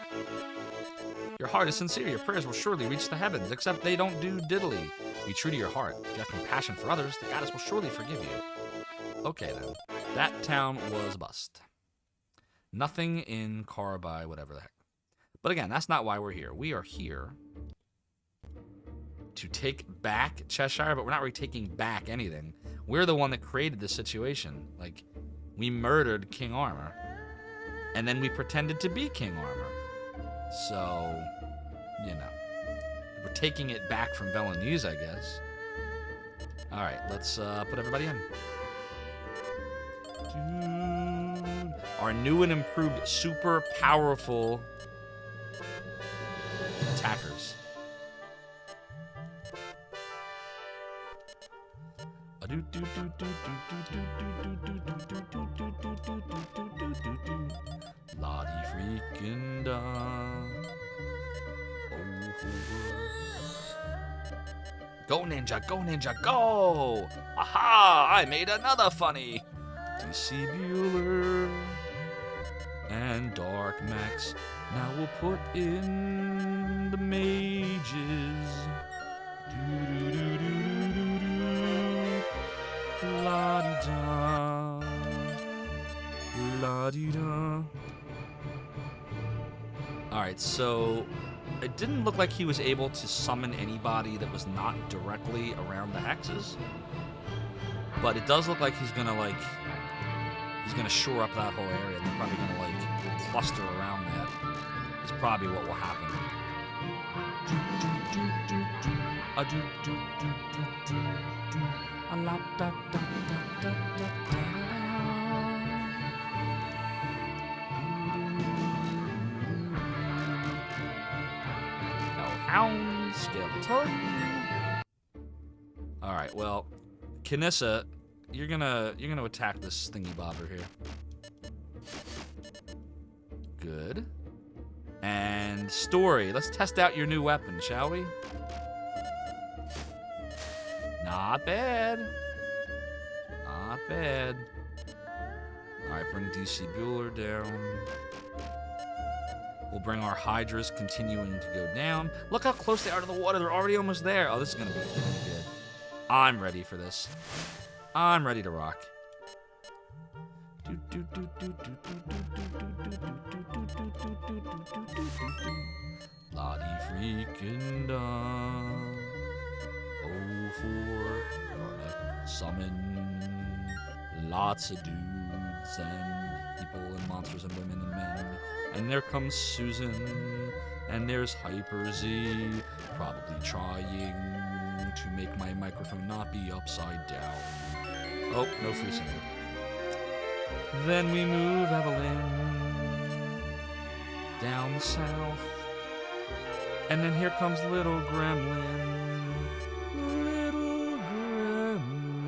Your heart is sincere. Your prayers will surely reach the heavens, except they don't do diddly. Be true to your heart. If you have compassion for others, the goddess will surely forgive you. Okay, then. That town was a bust. Nothing in Carby, whatever the heck. But again, that's not why we're here. We are here to take back Cheshire, but we're not really taking back anything. We're the one that created this situation. Like, we murdered King Armor, and then we pretended to be King Armor. So, you know, we're taking it back from Velanese, I guess. All right, let's put everybody in. Our new and improved super powerful attackers. Lottie freaking da. Go ninja, go ninja, go! Aha! I made another funny. DC Bueller and Dark Max. Now we'll put in the mages. La-di-da. La-di-da. Alright, so it didn't look like he was able to summon anybody that was not directly around the hexes. But it does look like he's gonna shore up that whole area, and they're probably gonna cluster around that. Is probably what will happen. Hound skeleton. All right, well, Kinissa, you're gonna attack this thingy bobber here. Good. And Story, let's test out your new weapon, shall we? Not bad. Not bad. All right, bring DC Bueller down. We'll bring our Hydras continuing to go down. Look how close they are to the water. They're already almost there. Oh, this is going to be good. I'm ready for this. I'm ready to rock. Lottie freaking da. Oh, for gonna summon lots of dudes and people and monsters and women and men. And there comes Susan, and there's Hyper Z, probably trying to make my microphone not be upside down. Oh, no free singing. Then we move Evelyn down south, and then here comes Little Gremlin. Little Gremlin.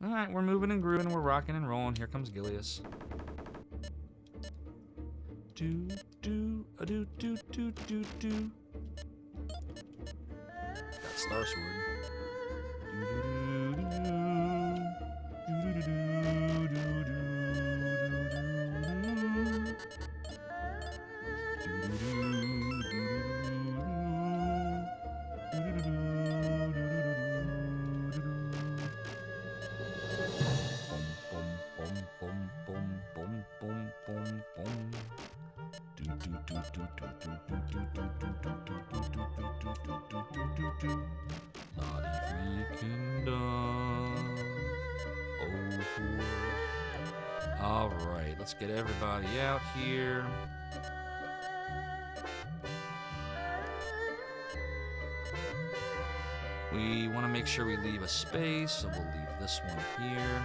Alright, we're moving and grooving, we're rocking and rolling. Here comes Gilius. Do, do, a do, do, do, do, do. Got Star Sword. Do, do, do, do, do, do, do, do, do. All right, let's get everybody out here. We want to make sure we leave a space, so we'll leave this one here.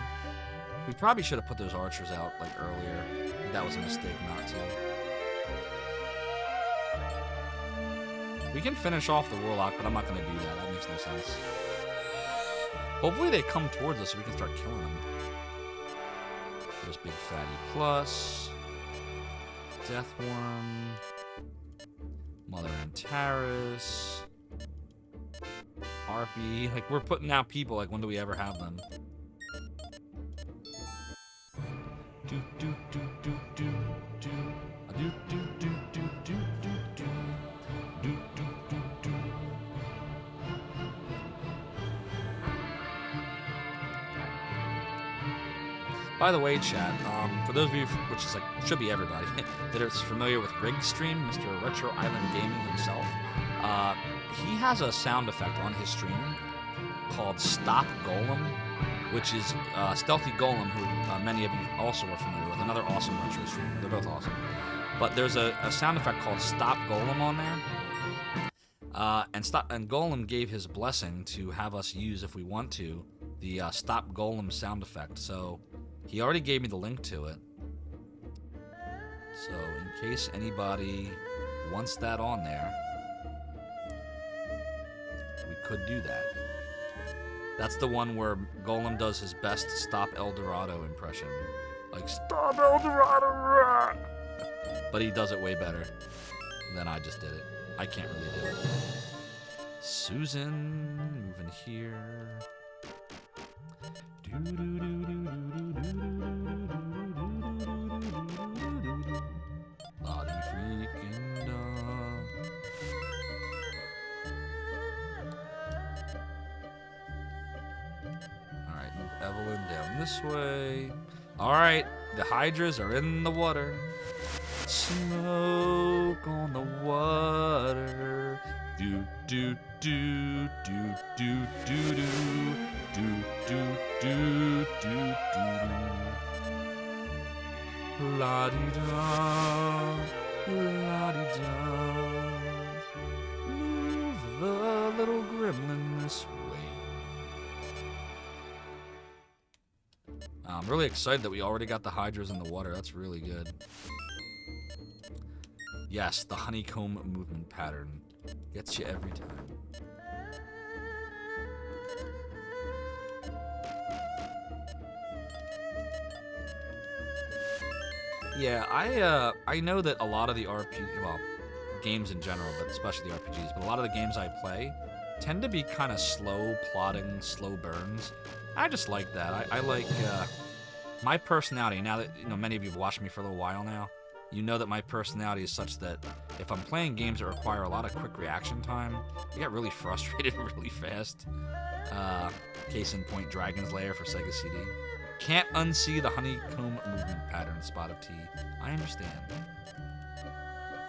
We probably should have put those archers out like earlier. That was a mistake not to. We can finish off the Warlock, but I'm not going to do that. That makes no sense. Hopefully they come towards us so we can start killing them. There's Big Fatty Plus, Deathworm, Mother Antares, Harpy. Like, we're putting out people, like, when do we ever have them? Do, do, do, do, do, do. Do, do, do, do, do, do, do. Do, do, do, do. By the way, chat, for those of you, which is like, should be everybody, that are familiar with Rigstream, Mr. Retro Island Gaming himself, he has a sound effect on his stream called Stop Golem, which is Stealthy Golem, who many of you also are familiar with, another awesome retro streamer. They're both awesome. But there's a sound effect called Stop Golem on there. And Golem gave his blessing to have us use, if we want to, the Stop Golem sound effect. So he already gave me the link to it. So in case anybody wants that on there, we could do that. That's the one where Golem does his best Stop El Dorado impression. Like, Stop El Dorado! Rah! But he does it way better than I just did it. I can't really do it. Susan, moving here. Lottie freaking dog. Alright, move Evelyn down this way. Alright, the Hydras are in the water. Smoke on the water. Do do do do do do do do do do do do. La di da, la di da. Move the little gremlin this way. I'm really excited that we already got the Hydras in the water. That's really good. Yes, the honeycomb movement pattern gets you every time. Yeah, I know that a lot of the games in general, but especially the RPGs, but a lot of the games I play tend to be kind of slow plotting, slow burns. I just like that. I like my personality. Now that many of you have watched me for a little while now, you know that my personality is such that if I'm playing games that require a lot of quick reaction time, I get really frustrated really fast. Case in point, Dragon's Lair for Sega CD. Can't unsee the honeycomb movement pattern, Spot of Tea. I understand.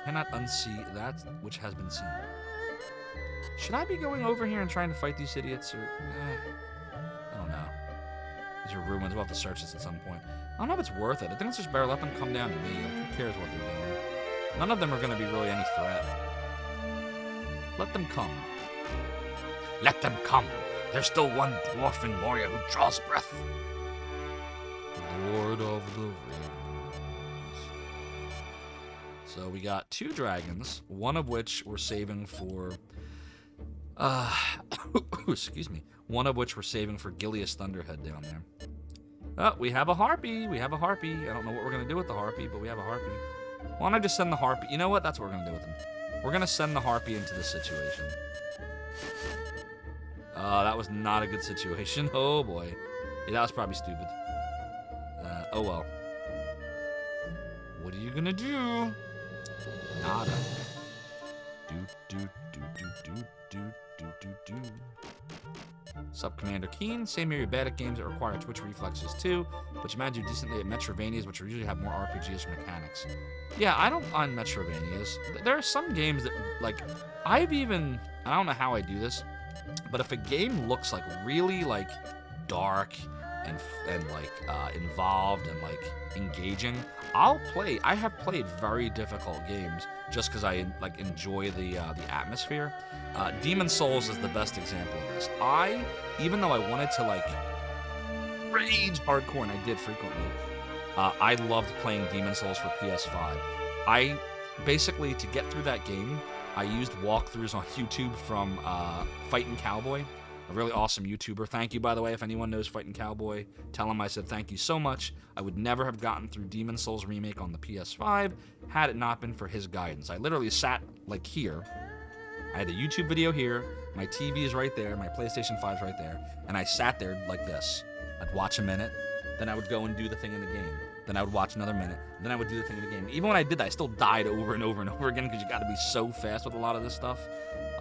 Cannot unsee that which has been seen. Should I be going over here and trying to fight these idiots, or... I don't know. These are ruins. We'll have to search this at some point. I don't know if it's worth it. I think it's just better let them come down to me. Like, who cares what they're doing? None of them are going to be really any threat. Let them come. Let them come. There's still one dwarfen warrior who draws breath. Lord of the Rings. So we got 2 dragons, one of which we're saving for... excuse me. One of which we're saving for Gilius Thunderhead down there. Oh, we have a harpy. We have a harpy. I don't know what we're going to do with the harpy, but we have a harpy. Why don't I just send the harpy? You know what? That's what we're going to do with him. We're going to send the harpy into this situation. That was not a good situation. Oh, boy. Yeah, that was probably stupid. Oh, well. What are you going to do? Nada. Do, do, do, do, do, do, do, do, do. Sup, Commander Keen. Same here, you're bad at games that require Twitch reflexes too, but you manage to do decently at Metrovanias, which usually have more RPGs mechanics. Yeah, I don't mind Metrovanias. There are some games that, like, I don't know how I do this, but if a game looks like really like dark and involved and like engaging, I'll play. I have played very difficult games just because I like enjoy the atmosphere. Demon Souls is the best example of this. Even though I wanted to like rage hardcore, and I did frequently, I loved playing Demon Souls for PS5. I basically, to get through that game, I used walkthroughs on YouTube from Fightin' Cowboy, a really awesome YouTuber. Thank you, by the way, if anyone knows Fightin' Cowboy. Tell him I said thank you so much. I would never have gotten through Demon Souls Remake on the PS5 had it not been for his guidance. I literally sat like here. I had a YouTube video here. My TV is right there. My PlayStation 5 is right there. And I sat there like this. I'd watch a minute. Then I would go and do the thing in the game. Then I would watch another minute. Then I would do the thing in the game. Even when I did that, I still died over and over and over again because you got to be so fast with a lot of this stuff.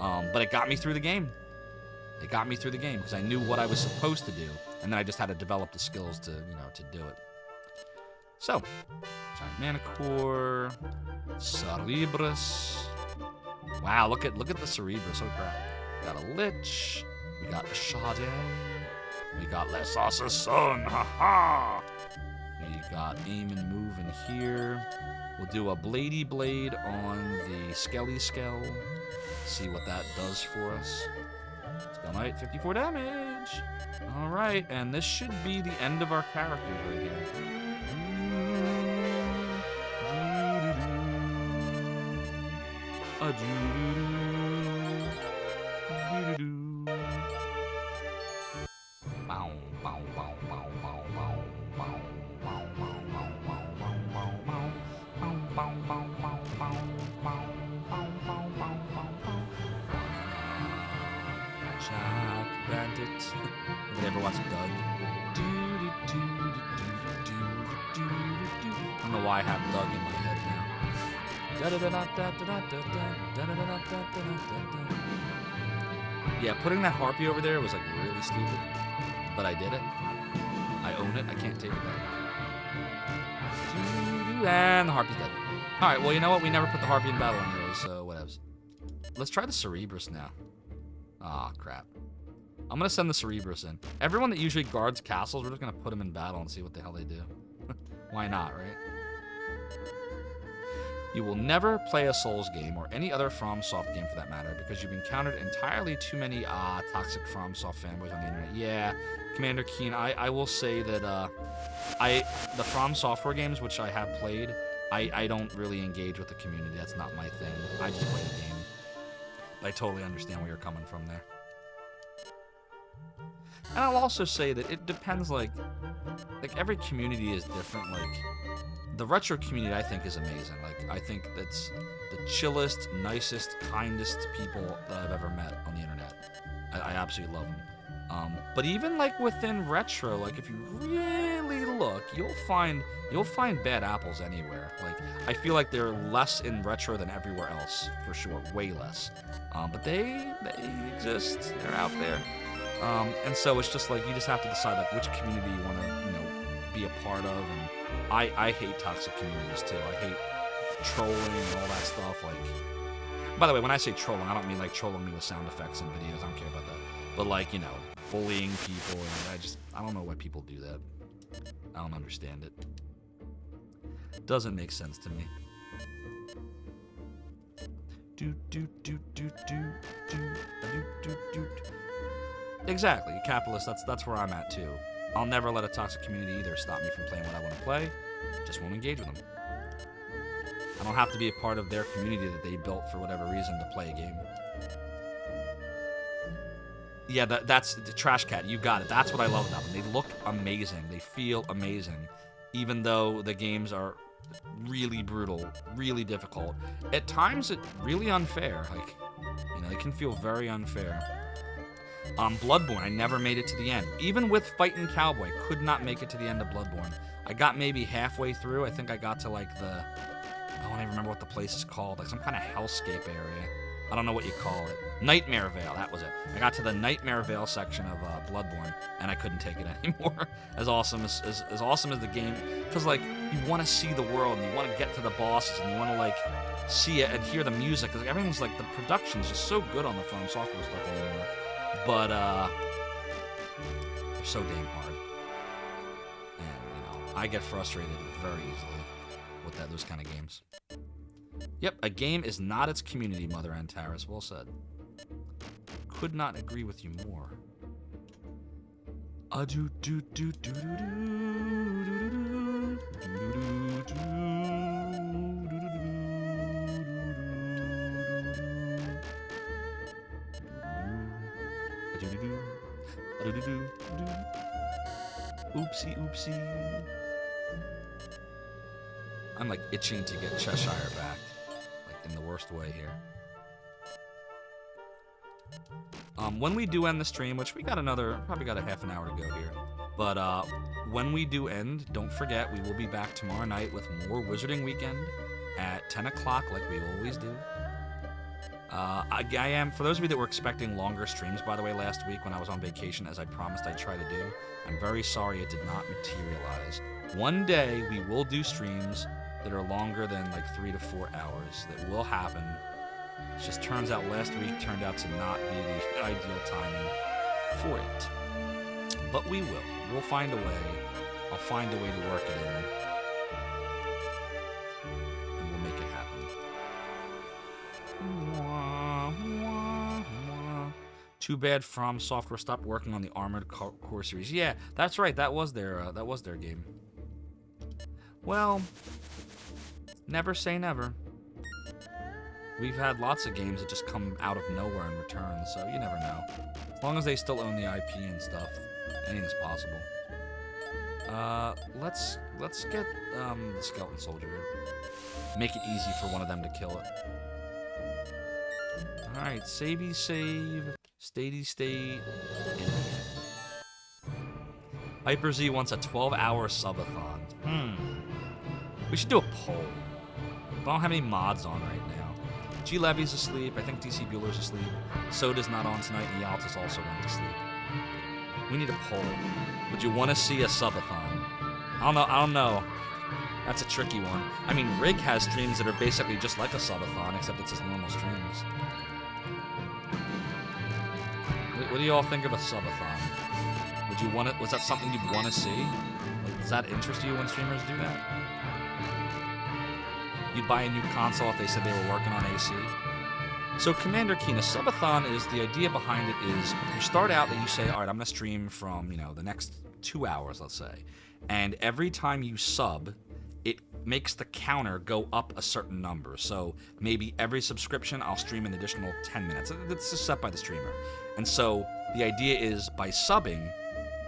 But it got me through the game. It got me through the game because I knew what I was supposed to do, and then I just had to develop the skills to do it. So, Giant Manicore, Cerebrus. Wow, look at the Cerebrus. Oh crap! We got a Lich. We got a Sade. We got Les Assassin. Ha. We got aim and move in here. We'll do a Bladey Blade on the Skelly Skell. See what that does for us. Spellknight, 54 damage. All right, and this should be the end of our characters right here. Jack Bandit. Anybody ever watch Doug? I don't know why I have Doug in my head now. Yeah, putting that harpy over there was like really stupid, but I did it. I own it. I can't take it back. And the harpy's dead. All right. Well, you know what? We never put the harpy in battle anyway, so whatevs. Let's try the Cerebrus now. Ah, crap. I'm gonna send the Cerebrus in. Everyone that usually guards castles, we're just gonna put them in battle and see what the hell they do. Why not, right? You will never play a Souls game, or any other FromSoft game for that matter, because you've encountered entirely too many toxic FromSoft fanboys on the internet. Yeah, Commander Keen, I will say that the From Software games, which I have played, I don't really engage with the community. That's not my thing. I just play the game. But I totally understand where you're coming from there. And I'll also say that it depends, like every community is different. Like, the retro community, I think, is amazing. Like, I think that's the chillest, nicest, kindest people that I've ever met on the internet. I absolutely love them. But even like within retro, like if you really look, you'll find bad apples anywhere. Like, I feel like they're less in retro than everywhere else, for sure, way less. But they exist. They're out there. And so it's just like you just have to decide like which community you want to, be a part of. And I hate toxic communities too. I hate trolling and all that stuff. Like, by the way, when I say trolling, I don't mean like trolling me with sound effects and videos. I don't care about that. But like, bullying people, and I don't know why people do that. I don't understand it. Doesn't make sense to me. Exactly, capitalist. That's where I'm at too. I'll never let a toxic community either stop me from playing what I want to play. Just won't engage with them. I don't have to be a part of their community that they built for whatever reason to play a game. Yeah, that's the Trash Cat. You got it. That's what I love about them. They look amazing. They feel amazing, even though the games are really brutal, really difficult. At times, it's really unfair. Like, it can feel very unfair. Bloodborne, I never made it to the end. Even with Fightin' Cowboy, could not make it to the end of Bloodborne. I got maybe halfway through. I think I got to like I don't even remember what the place is called. Like some kind of hellscape area. I don't know what you call it. Nightmare Vale, that was it. I got to the Nightmare Vale section of Bloodborne, and I couldn't take it anymore. As awesome as the game, because like you want to see the world, and you want to get to the bosses, and you want to like see it and hear the music. Cause everything's like the production's just so good on the From Software stuff anymore. But they're so damn hard, and I get frustrated very easily with those kind of games. Yep, a game is not its community, Mother Antares. Well said. Could not agree with you more. Oopsie, oopsie. I'm like itching to get Cheshire back, like in the worst way here. When we do end the stream, which we got probably got a half an hour to go here, but when we do end, don't forget we will be back tomorrow night with more Wizarding Weekend at 10 o'clock like we always do. I am, for those of you that were expecting longer streams, by the way, last week when I was on vacation, as I promised I'd try to do, I'm very sorry it did not materialize. One day we will do streams that are longer than like 3 to 4 hours. That will happen. It just turns out last week turned out to not be the ideal timing for it. But we will. We'll find a way. I'll find a way to work it in. And we'll make it happen. Too bad From Software stopped working on the Armored Core series. Yeah, that's right. That was their game. Well, never say never. We've had lots of games that just come out of nowhere in return, so you never know. As long as they still own the IP and stuff, anything's possible. Let's get the Skeleton Soldier here. Make it easy for one of them to kill it. Alright, savey save. Statey State. Hyper Z wants a 12-hour subathon. We should do a poll. But I don't have any mods on right now. G Levy's asleep. I think DC Bueller's asleep. Soda's not on tonight, and Yalta's also went to sleep. We need a poll. Would you want to see a subathon? I don't know. That's a tricky one. I mean, Rig has streams that are basically just like a subathon, except it's his normal streams. What do you all think of a subathon? Would you want it? Was that something you'd want to see? Like, does that interest you when streamers do that? You'd buy a new console if they said they were working on AC. So Commander Keen, a subathon is, the idea behind it is you start out that you say, all right, I'm going to stream from, the next 2 hours, let's say. And every time you sub, it makes the counter go up a certain number. So maybe every subscription, I'll stream an additional 10 minutes. It's just set by the streamer. And so the idea is by subbing,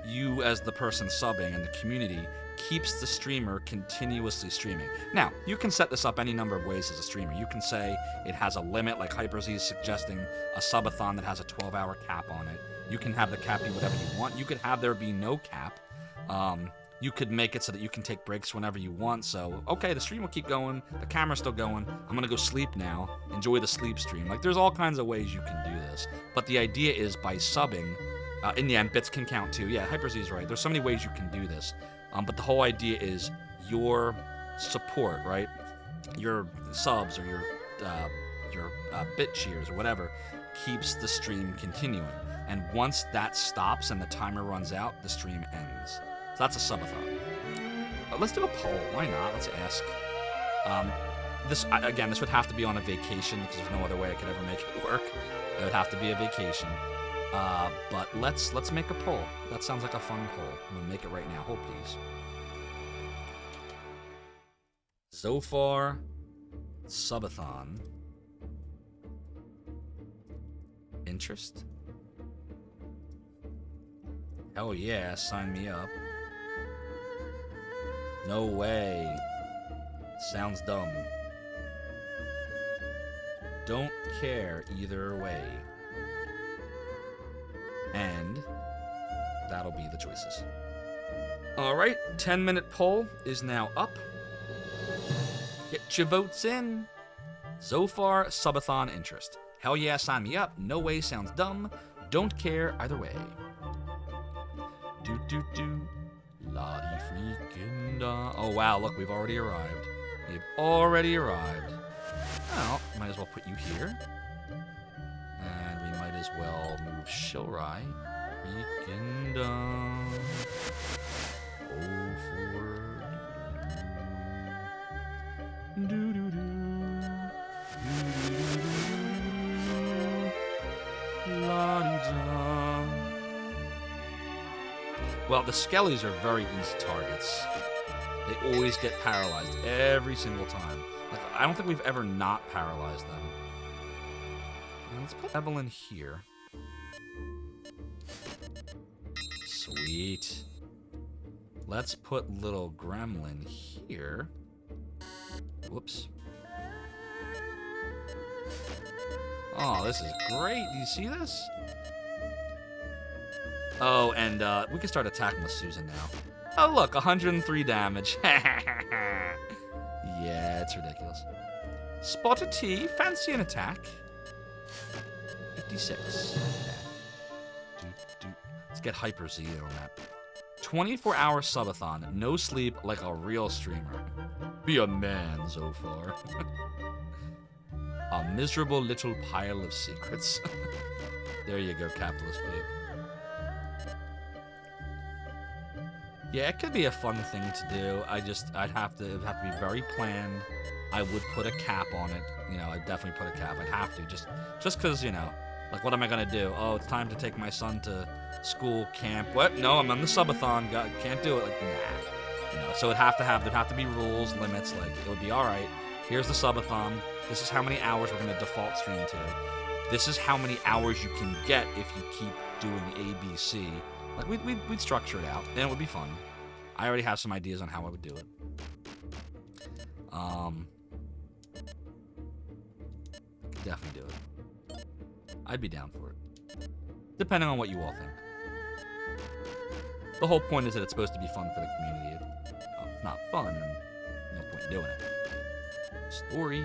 you as the person subbing and the community keeps the streamer continuously streaming. Now, you can set this up any number of ways as a streamer. You can say it has a limit, like HyperZ is suggesting a subathon that has a 12-hour cap on it. You can have the cap be whatever you want. You could have there be no cap. You could make it so that you can take breaks whenever you want. So, okay, the stream will keep going. The camera's still going. I'm going to go sleep now. Enjoy the sleep stream. Like, there's all kinds of ways you can do this. But the idea is by subbing, in the end, bits can count too. Yeah, HyperZ is right. There's so many ways you can do this. But the whole idea is your support, right? Your subs or your bit cheers or whatever keeps the stream continuing. And once that stops and the timer runs out, the stream ends. So that's a subathon. Let's do a poll. Why not? Let's ask. This would have to be on a vacation because there's no other way I could ever make it work. It would have to be a vacation. But let's make a poll. That sounds like a fun poll. I'm gonna make it right now. Hold please. Zophar subathon. Interest? Hell yeah, sign me up. No way. Sounds dumb. Don't care either way. And that'll be the choices. Alright, 10-minute poll is now up. Get your votes in. Zophar subathon interest. Hell yeah, sign me up. No way sounds dumb. Don't care either way. Lottie freaking da. Oh wow, look, we've already arrived. We've already arrived. Well, might as well put you here. And we might as well move Shilrai. Freaking da. Oh, forward. La-di-da. Well, the Skellies are very easy targets. They always get paralyzed every single time. Like, I don't think we've ever not paralyzed them. Now, let's put Evelyn here. Sweet. Let's put little Gremlin here. Whoops. Oh, this is great. Do you see this? Oh, and we can start attacking with Susan now. Oh, look, 103 damage. Yeah, it's ridiculous. Spotted T, fancy an attack. 56. Okay. Let's get Hyper Z on that. 24-hour subathon, no sleep like a real streamer. Be a man, Zophar. A miserable little pile of secrets. There you go, capitalist pig. Yeah, it could be a fun thing to do. It'd have to be very planned. I would put a cap on it. I'd definitely put a cap. I'd have to, just because, like, what am I gonna do? Oh, it's time to take my son to school, camp. What? No, I'm on the subathon. Can't do it. Like, nah. So there'd have to be rules, limits. Like, it would be all right. Here's the subathon. This is how many hours we're gonna default stream to. This is how many hours you can get if you keep doing ABC. Like, we'd structure it out, and it would be fun. I already have some ideas on how I would do it. Could definitely do it. I'd be down for it. Depending on what you all think. The whole point is that it's supposed to be fun for the community. If it's not fun, then no point in doing it. Story.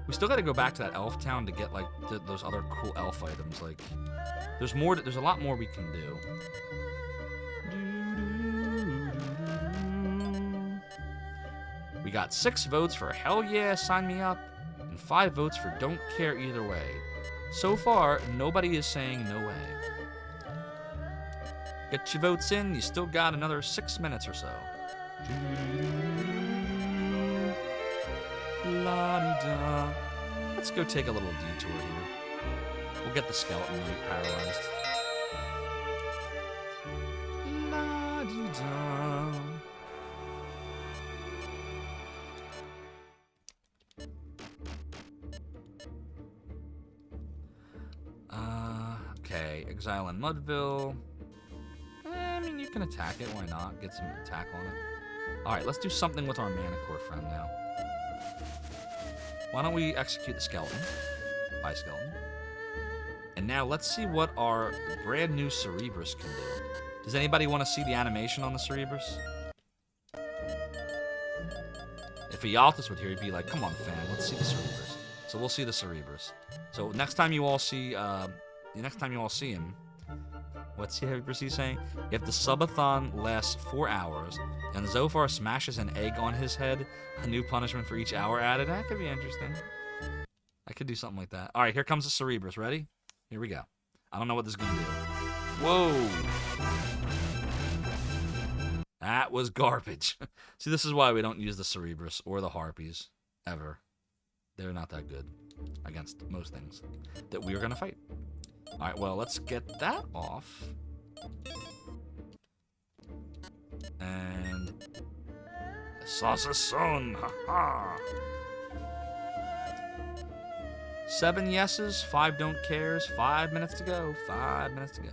We still got to go back to that elf town to get like those other cool elf items. Like, there's more. There's a lot more we can do. We got 6 votes for hell yeah, sign me up, and 5 votes for don't care either way. So far, nobody is saying no way. Get your votes in. You still got another 6 minutes or so. La-di-da. Let's go take a little detour here. We'll get the skeleton knight paralyzed. La-di-da. Okay, exile in Mudville. I mean, you can attack it. Why not? Get some attack on it. Alright, let's do something with our Manicore friend now. Why don't we execute the skeleton? By skeleton. And now let's see what our brand new Cerebrus can do. Does anybody want to see the animation on the Cerebrus? If Ialtis would here, he'd be like, come on, fam, let's see the Cerebrus. So we'll see the Cerebrus. So next time you all see, him, what's he saying? If the subathon lasts 4 hours and Zophar smashes an egg on his head, a new punishment for each hour added. That could be interesting. I could do something like that. All right, here comes the Cerebrus. Ready? Here we go. I don't know what this is going to do. Whoa. That was garbage. See, this is why we don't use the Cerebrus or the Harpies ever. They're not that good against most things that we are going to fight. All right, well, let's get that off. And saucer son, haha. 7 yeses, 5 don't cares, 5 minutes to go, 5 minutes to go.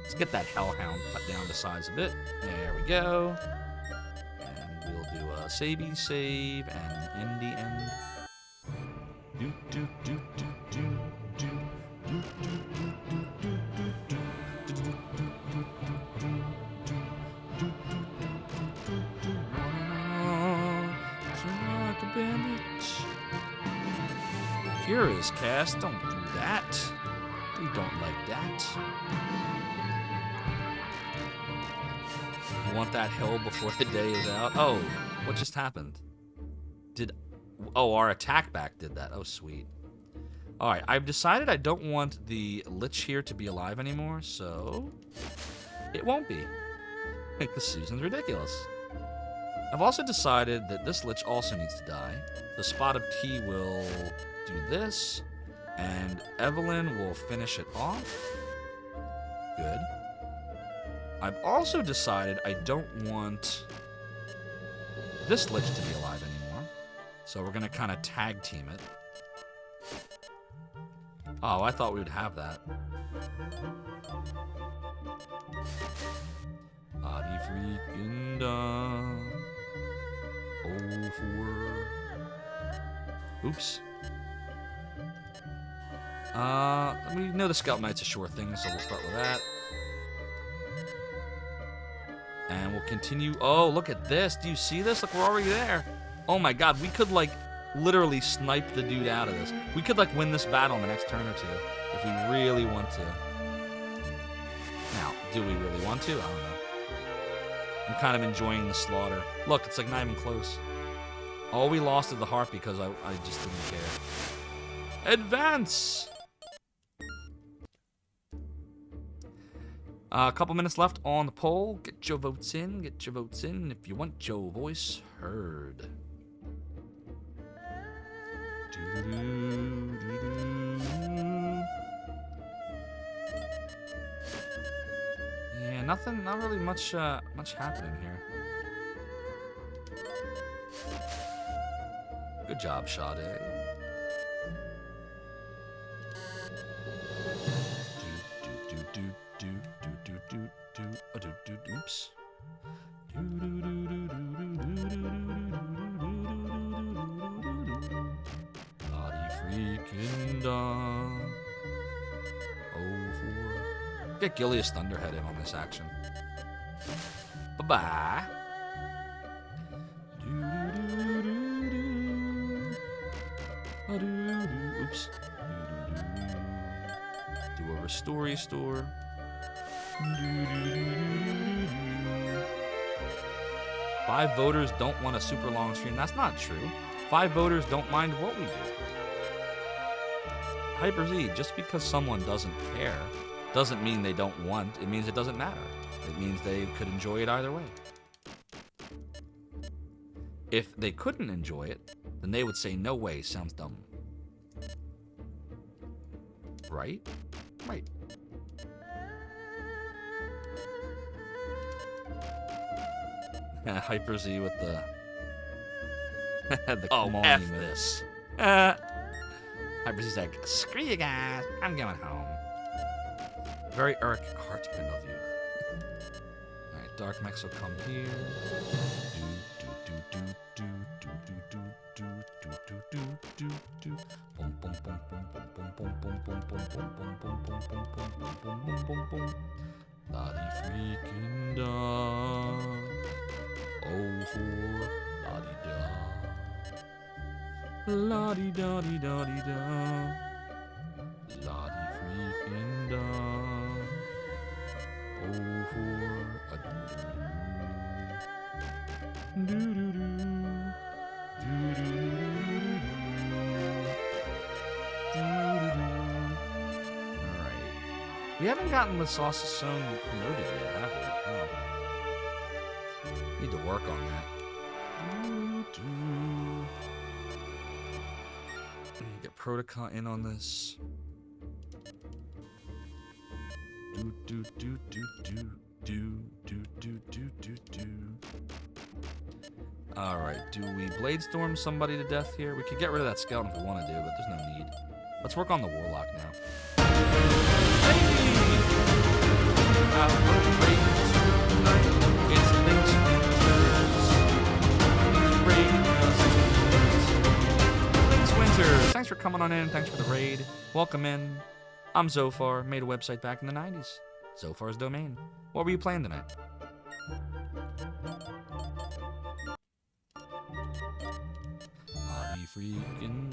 Let's get that hellhound cut down to size a bit. There we go. And we'll do a savey save and endy end. Do do do do do do do do do do like a bandit. Cure is cast. Don't do that. We don't like that. You want that hill before the day is out? Oh, what just happened? Oh, our attack back did that. Oh, sweet. Alright, I've decided I don't want the Lich here to be alive anymore, so it won't be. I think this season's ridiculous. I've also decided that this Lich also needs to die. The Spot of Tea will do this, and Evelyn will finish it off. Good. I've also decided I don't want this Lich to be alive anymore. So we're going to kind of tag team it. Oh, I thought we would have that. Adi freaking da. Oh, for. Oops. We know the Scout Knight's a sure thing, so we'll start with that. And we'll continue. Oh, look at this. Do you see this? Look, we're already there. Oh my god, we could, like, literally snipe the dude out of this. We could, like, win this battle in the next turn or two if we really want to. Now, do we really want to? I don't know. I'm kind of enjoying the slaughter. Look, it's, like, not even close. All we lost is the heart because I just didn't care. Advance! A couple minutes left on the poll. Get your votes in. Get your votes in if you want your voice heard. Yeah, nothing. Not really much. Much happening here. Good job, Sade. Oops. Body freaking done. Oh, four. Get Gilius Thunderhead in on this action. Bye bye. Oops. Do a restore. 5 voters don't want a super long stream. That's not true. 5 voters don't mind what we do. Hyper Z, just because someone doesn't care doesn't mean they don't want. It means it doesn't matter. It means they could enjoy it either way. If they couldn't enjoy it, then they would say, no way, sounds dumb. Right? Right. Hyper Z with the F this. Hyper Z's like, screw you guys, I'm going home. Very Eric Cartman of you. Alright, Dark Mex will come here. Lottie freaking da. Oh, for lottie da. Lottie da da. Lottie freaking da. Oh, for a doo doo doo. Alright. We haven't gotten the Sauce Zone promoted yet, have we? Oh. Need to work on that. Get Protocol in on this. Alright, do we Bladestorm somebody to death here? We could get rid of that skeleton if we want to do, but there's no need. Let's work on the Warlock now. It's Winters. Thanks for coming on in. Thanks for the raid. Welcome in. I'm Zophar. Made a website back in the 90s. Zophar's Domain. What were you playing tonight? Freaking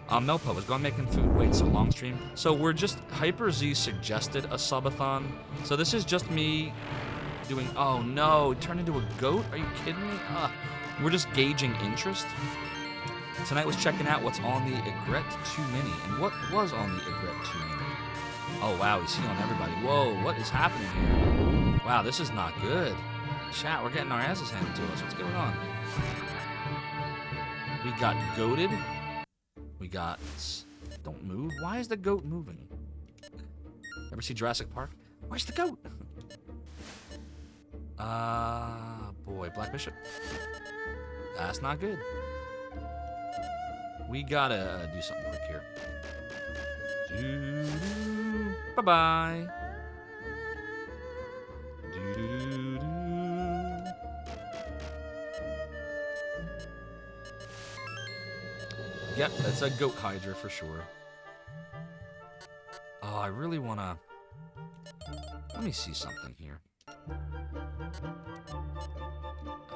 Melpo was gone making food. Wait, so long stream? So we're just Hyper Z suggested a subathon. So this is just me doing. Oh no, it turned into a goat? Are you kidding me? We're just gauging interest. Tonight was checking out what's on the Egret 2 Mini. And what was on the Egret 2 Mini? Oh wow, we see on everybody. Whoa, what is happening here? Wow, this is not good. Chat, we're getting our asses handed to us. What's going on? We got goated. We got... Don't move. Why is the goat moving? Ever see Jurassic Park? Where's the goat? Boy, Black Bishop. That's not good. We gotta do something quick here. Bye-bye. Yep, that's a goat hydra for sure. Oh, I really wanna... Let me see something here. I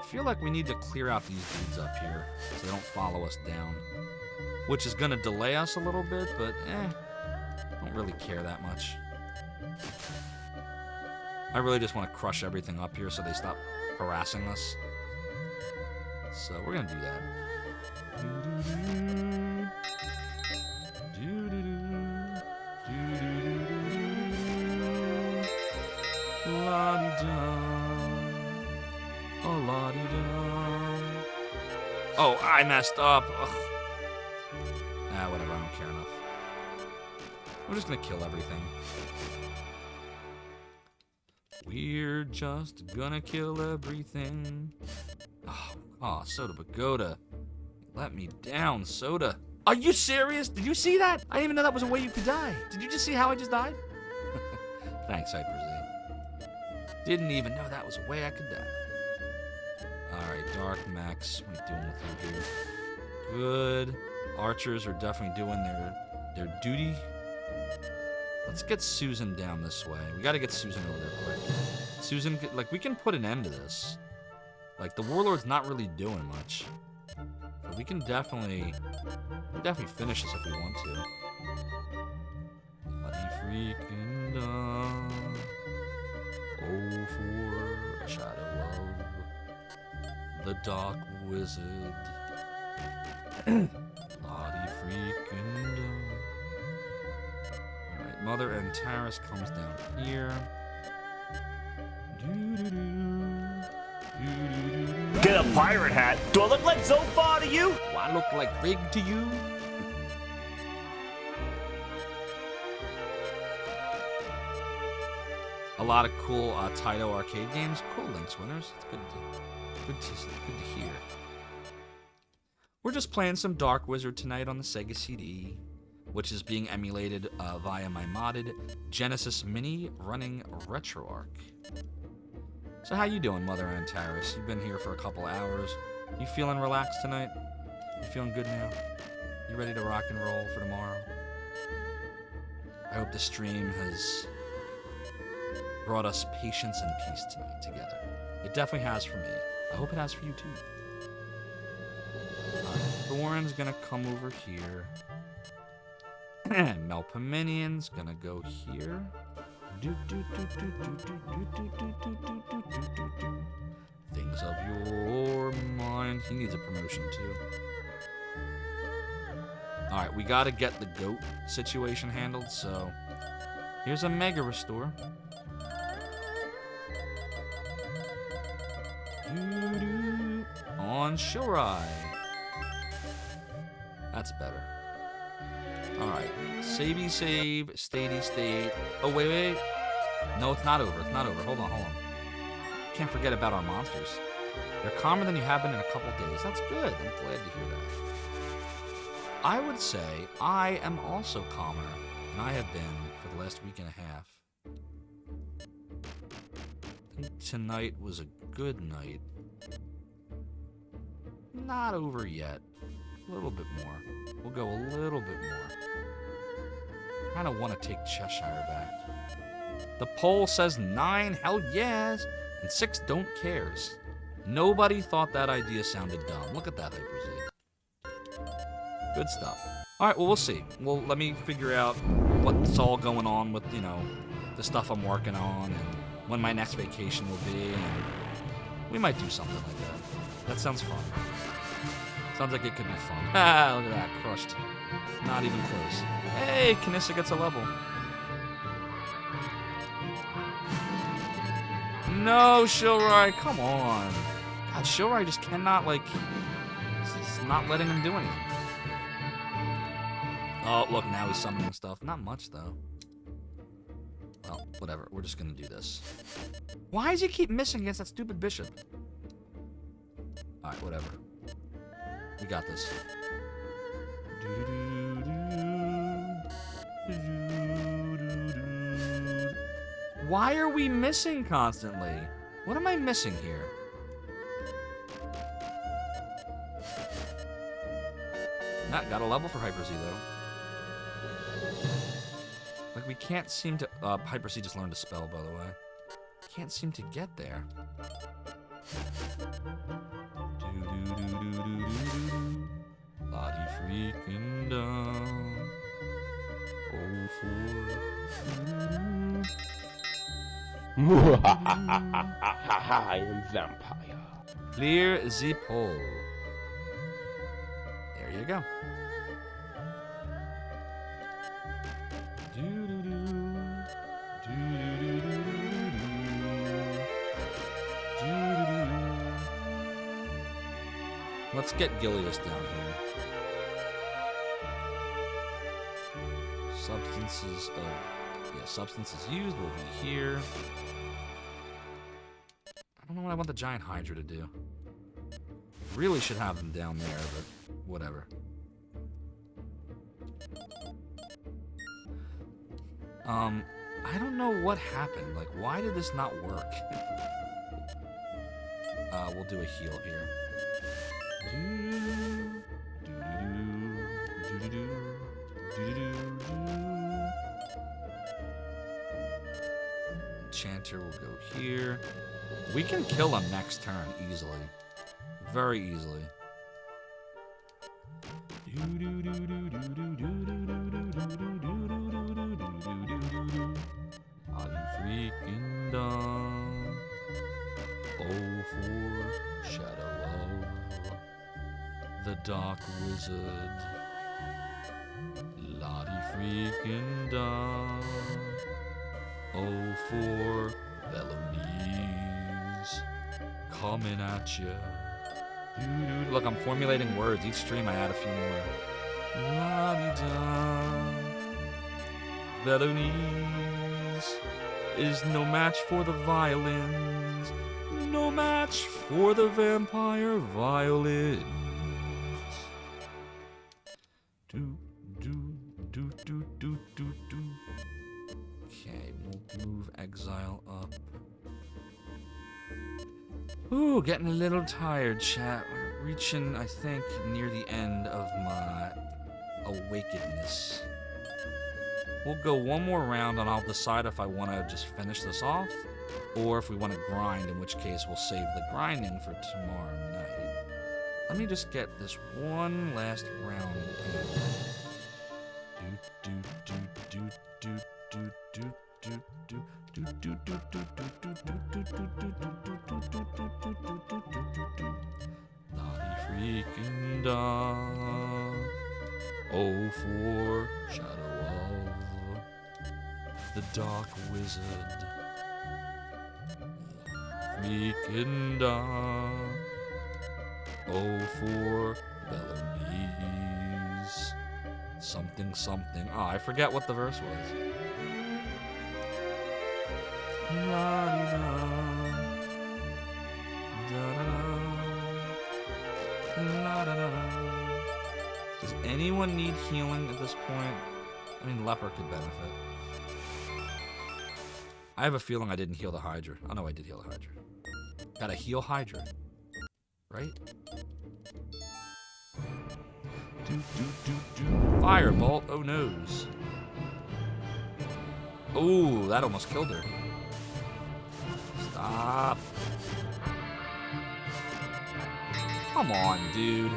feel like we need to clear out these dudes up here so they don't follow us down. Which is gonna delay us a little bit, but don't really care that much. I really just want to crush everything up here so they stop harassing us. So we're gonna do that. La-di-da. Oh, la-di-da. Oh, I messed up. Ugh. Nah, whatever. I don't care enough. We're just gonna kill everything. We're just gonna kill everything. Oh, Soda Pagoda. Let me down, Soda. Are you serious? Did you see that? I didn't even know that was a way you could die. Did you just see how I just died? Thanks, Hyper Z. Didn't even know that was a way I could die. Alright, Dark Max. What are you doing with you here? Good. Archers are definitely doing their duty. Let's get Susan down this way. We gotta get Susan over there quick. Susan, like, we can put an end to this. Like, the Warlord's not really doing much. But we can definitely finish this if we want to. Bloody freaking dog. Oh, for a shadow of the Dark Wizard. Bloody freaking dog. Alright, Mother Antares comes down here. Get a pirate hat. Do I look like Zophar to you? Do I look like Rig to you? A lot of cool Taito arcade games. Cool, Link's winners. It's good to hear. We're just playing some Dark Wizard tonight on the Sega CD, which is being emulated via my modded Genesis Mini running RetroArch. So how you doing, Mother Antares? You've been here for a couple hours. You feeling relaxed tonight? You feeling good now? You ready to rock and roll for tomorrow? I hope the stream has brought us patience and peace tonight together. It definitely has for me. I hope it has for you too. Thorin's gonna come over here. Melpominion's gonna go here. Things of your mind. He needs a promotion too. Alright, we gotta get the goat situation handled, so here's a Mega Restore. On Shirai. That's better. Alright. Savey save, statey state. Oh, wait. No, it's not over. It's not over. Hold on. Can't forget about our monsters. They're calmer than you have been in a couple days. That's good. I'm glad to hear that. I would say I am also calmer than I have been for the last week and a half. I think tonight was a good night. Not over yet. A little bit more. We'll go a little bit more. Kind of want to take Cheshire back. The poll says 9, hell yes, and 6 don't cares. Nobody thought that idea sounded dumb. Look at that, Hyper Z. Good stuff. Alright, well, we'll see. Well, let me figure out what's all going on with, the stuff I'm working on, and when my next vacation will be, and we might do something like that. That sounds fun. Sounds like it could be fun. Ah, look at that. Crushed. Not even close. Hey, Kanissa gets a level. No, Shilrai, come on. God, Shilrai just cannot, it's not letting him do anything. Oh, look, now he's summoning stuff. Not much, though. Well, whatever. We're just gonna do this. Why does he keep missing against that stupid bishop? Alright, whatever. We got this. Why are we missing constantly? What am I missing here? Got a level for Hyper Z though. Like, we can't seem to... Hyper Z just learned a spell, by the way. Can't seem to get there. Lottie freaking down. Oh, for... I am vampire. Clear the pole. There you go. Let's get Gilius down here. Substances used will be here. I don't know what I want the giant Hydra to do. Really should have them down there, but whatever. I don't know what happened. Like, why did this not work? We'll do a heal here. Enchanter will go here. We can kill him next turn easily. Very easily. Are you freaking dumb? Oh, for shadow of the dark wizard. Lottie freaking dumb. Oh, for felonies coming at ya. Look, I'm formulating words. Each stream I add a few more. La-di-da. Felonies is no match for the violins. No match for the vampire violins. Do, do, do, do, do, do, do. Okay, we'll move Exile up. Ooh, getting a little tired, chat. We're reaching, I think, near the end of my awakenedness. We'll go one more round and I'll decide if I want to just finish this off or if we want to grind, in which case we'll save the grinding for tomorrow night. Let me just get this one last round in. Naughty freaking dog. Oh, for shadow of the dark wizard. Freaking dog. Oh, for Bellamy's. Something, something. Oh, I forget what the verse was. La-di-da. Da-da-da. La-da-da-da. Does anyone need healing at this point? I mean, Leper could benefit. I have a feeling I didn't heal the Hydra. Oh, no, I did heal the Hydra. Gotta heal Hydra. Right? Firebolt. Oh, noes. Oh, that almost killed her. Stop. Come on, dude.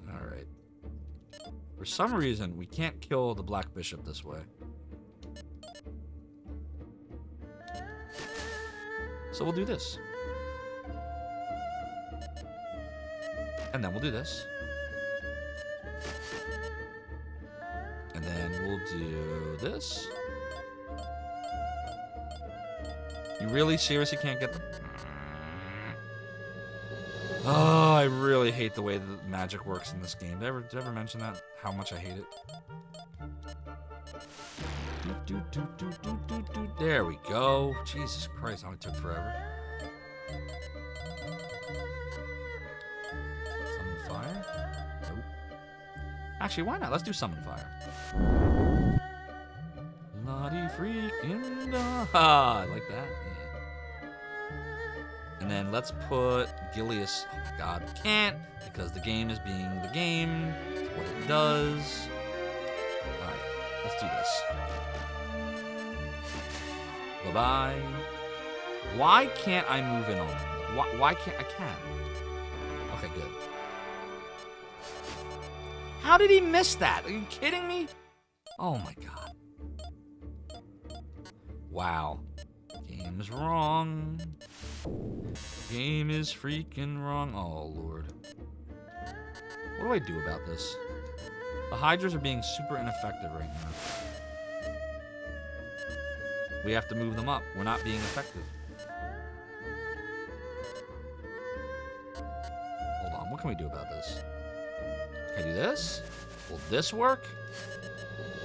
Alright. For some reason, we can't kill the Black Bishop this way. So we'll do this. And then we'll do this. And then we'll do this. You really seriously can't get the... Oh, I really hate the way that magic works in this game. Did I ever mention that? How much I hate it? There we go. Jesus Christ, how it took forever. Summon fire? Nope. Actually, why not? Let's do summon fire. Lottie freaking da. I like that. Yeah. And then let's put Gilius. Oh my god, we can't because the game is being the game. It's what it does. Alright, let's do this. Bye-bye. Why can't I move in on them? Why can't I can? Okay, good. How did he miss that? Are you kidding me? Oh my god. Wow. Game is wrong. Game is freaking wrong. Oh, Lord. What do I do about this? The Hydras are being super ineffective right now. We have to move them up. We're not being effective. can we do about this? Can I do this? Will this work?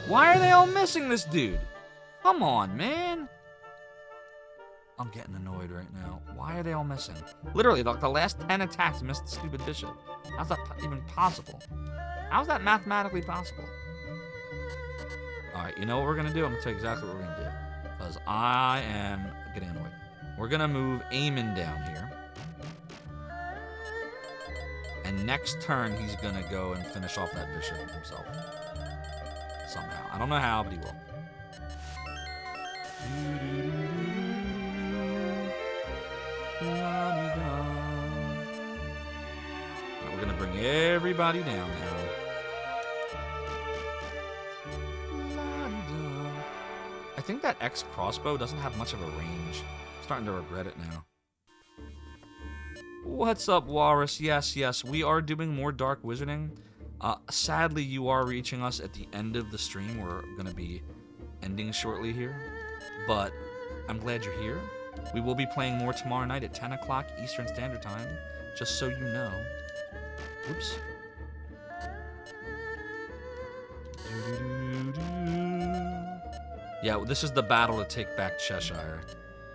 Why are they all missing this dude? Come on, man. I'm getting annoyed right now. Why are they all missing? Literally, like the last 10 attacks missed the stupid bishop. How's that even possible? How's that mathematically possible? Alright, you know what we're gonna do? I'm gonna tell you exactly what we're gonna do. Because I am getting annoyed. We're gonna move Eamon down here. And next turn, he's gonna go and finish off that bishop himself. Somehow. I don't know how, but he will. Right, we're gonna bring everybody down now. I think that X crossbow doesn't have much of a range. I'm starting to regret it now. What's up, Walrus? Yes, we are doing more Dark Wizarding. Sadly, you are reaching us at the end of the stream. We're going to be ending shortly here. But I'm glad you're here. We will be playing more tomorrow night at 10 o'clock Eastern Standard Time, just so you know. Oops. Yeah, this is the battle to take back Cheshire,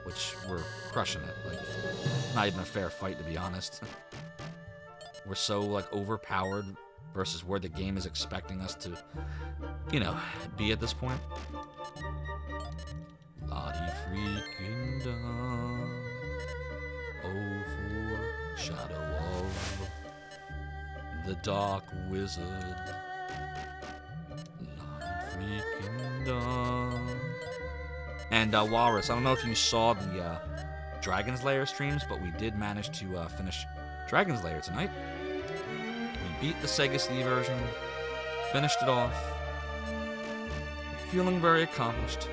which we're crushing it. Like, not even a fair fight, to be honest. We're so, like, overpowered versus where the game is expecting us to, you know, be at this point. Lottie freaking da. Oh, for shadow of the Dark Wizard. Lottie freaking da. And Walrus, I don't know if you saw the Dragon's Lair streams, but we did manage to finish Dragon's Lair tonight. We beat the Sega CD version, finished it off, feeling very accomplished.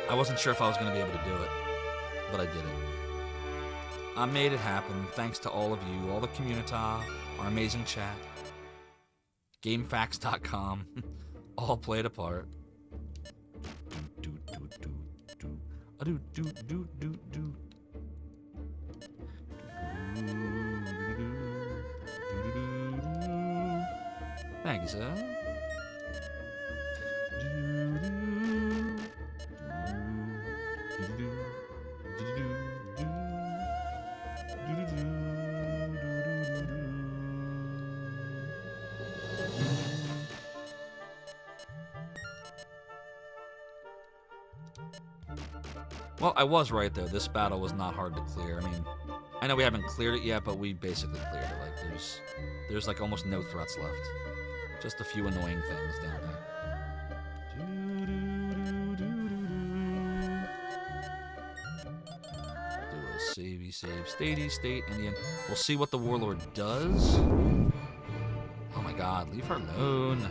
I wasn't sure if I was going to be able to do it, but I did it. I made it happen thanks to all of you, all the community, our amazing chat, GameFAQs.com, all played a part. Thank you, sir. Well, I was right, though. This battle was not hard to clear. I mean, I know we haven't cleared it yet, but we basically cleared it. Like, there's like almost no threats left. Just a few annoying things down there. Do a savey save, statey state, and then we'll see what the Warlord does. Oh my god, leave her alone.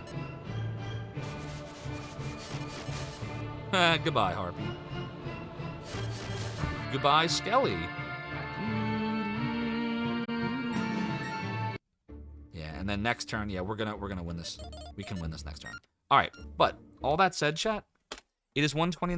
Goodbye, Harpy. Goodbye, Skelly. Yeah, and then next turn, yeah, we're gonna win this. We can win this next turn. All right, but all that said, chat, it is 1:20 in the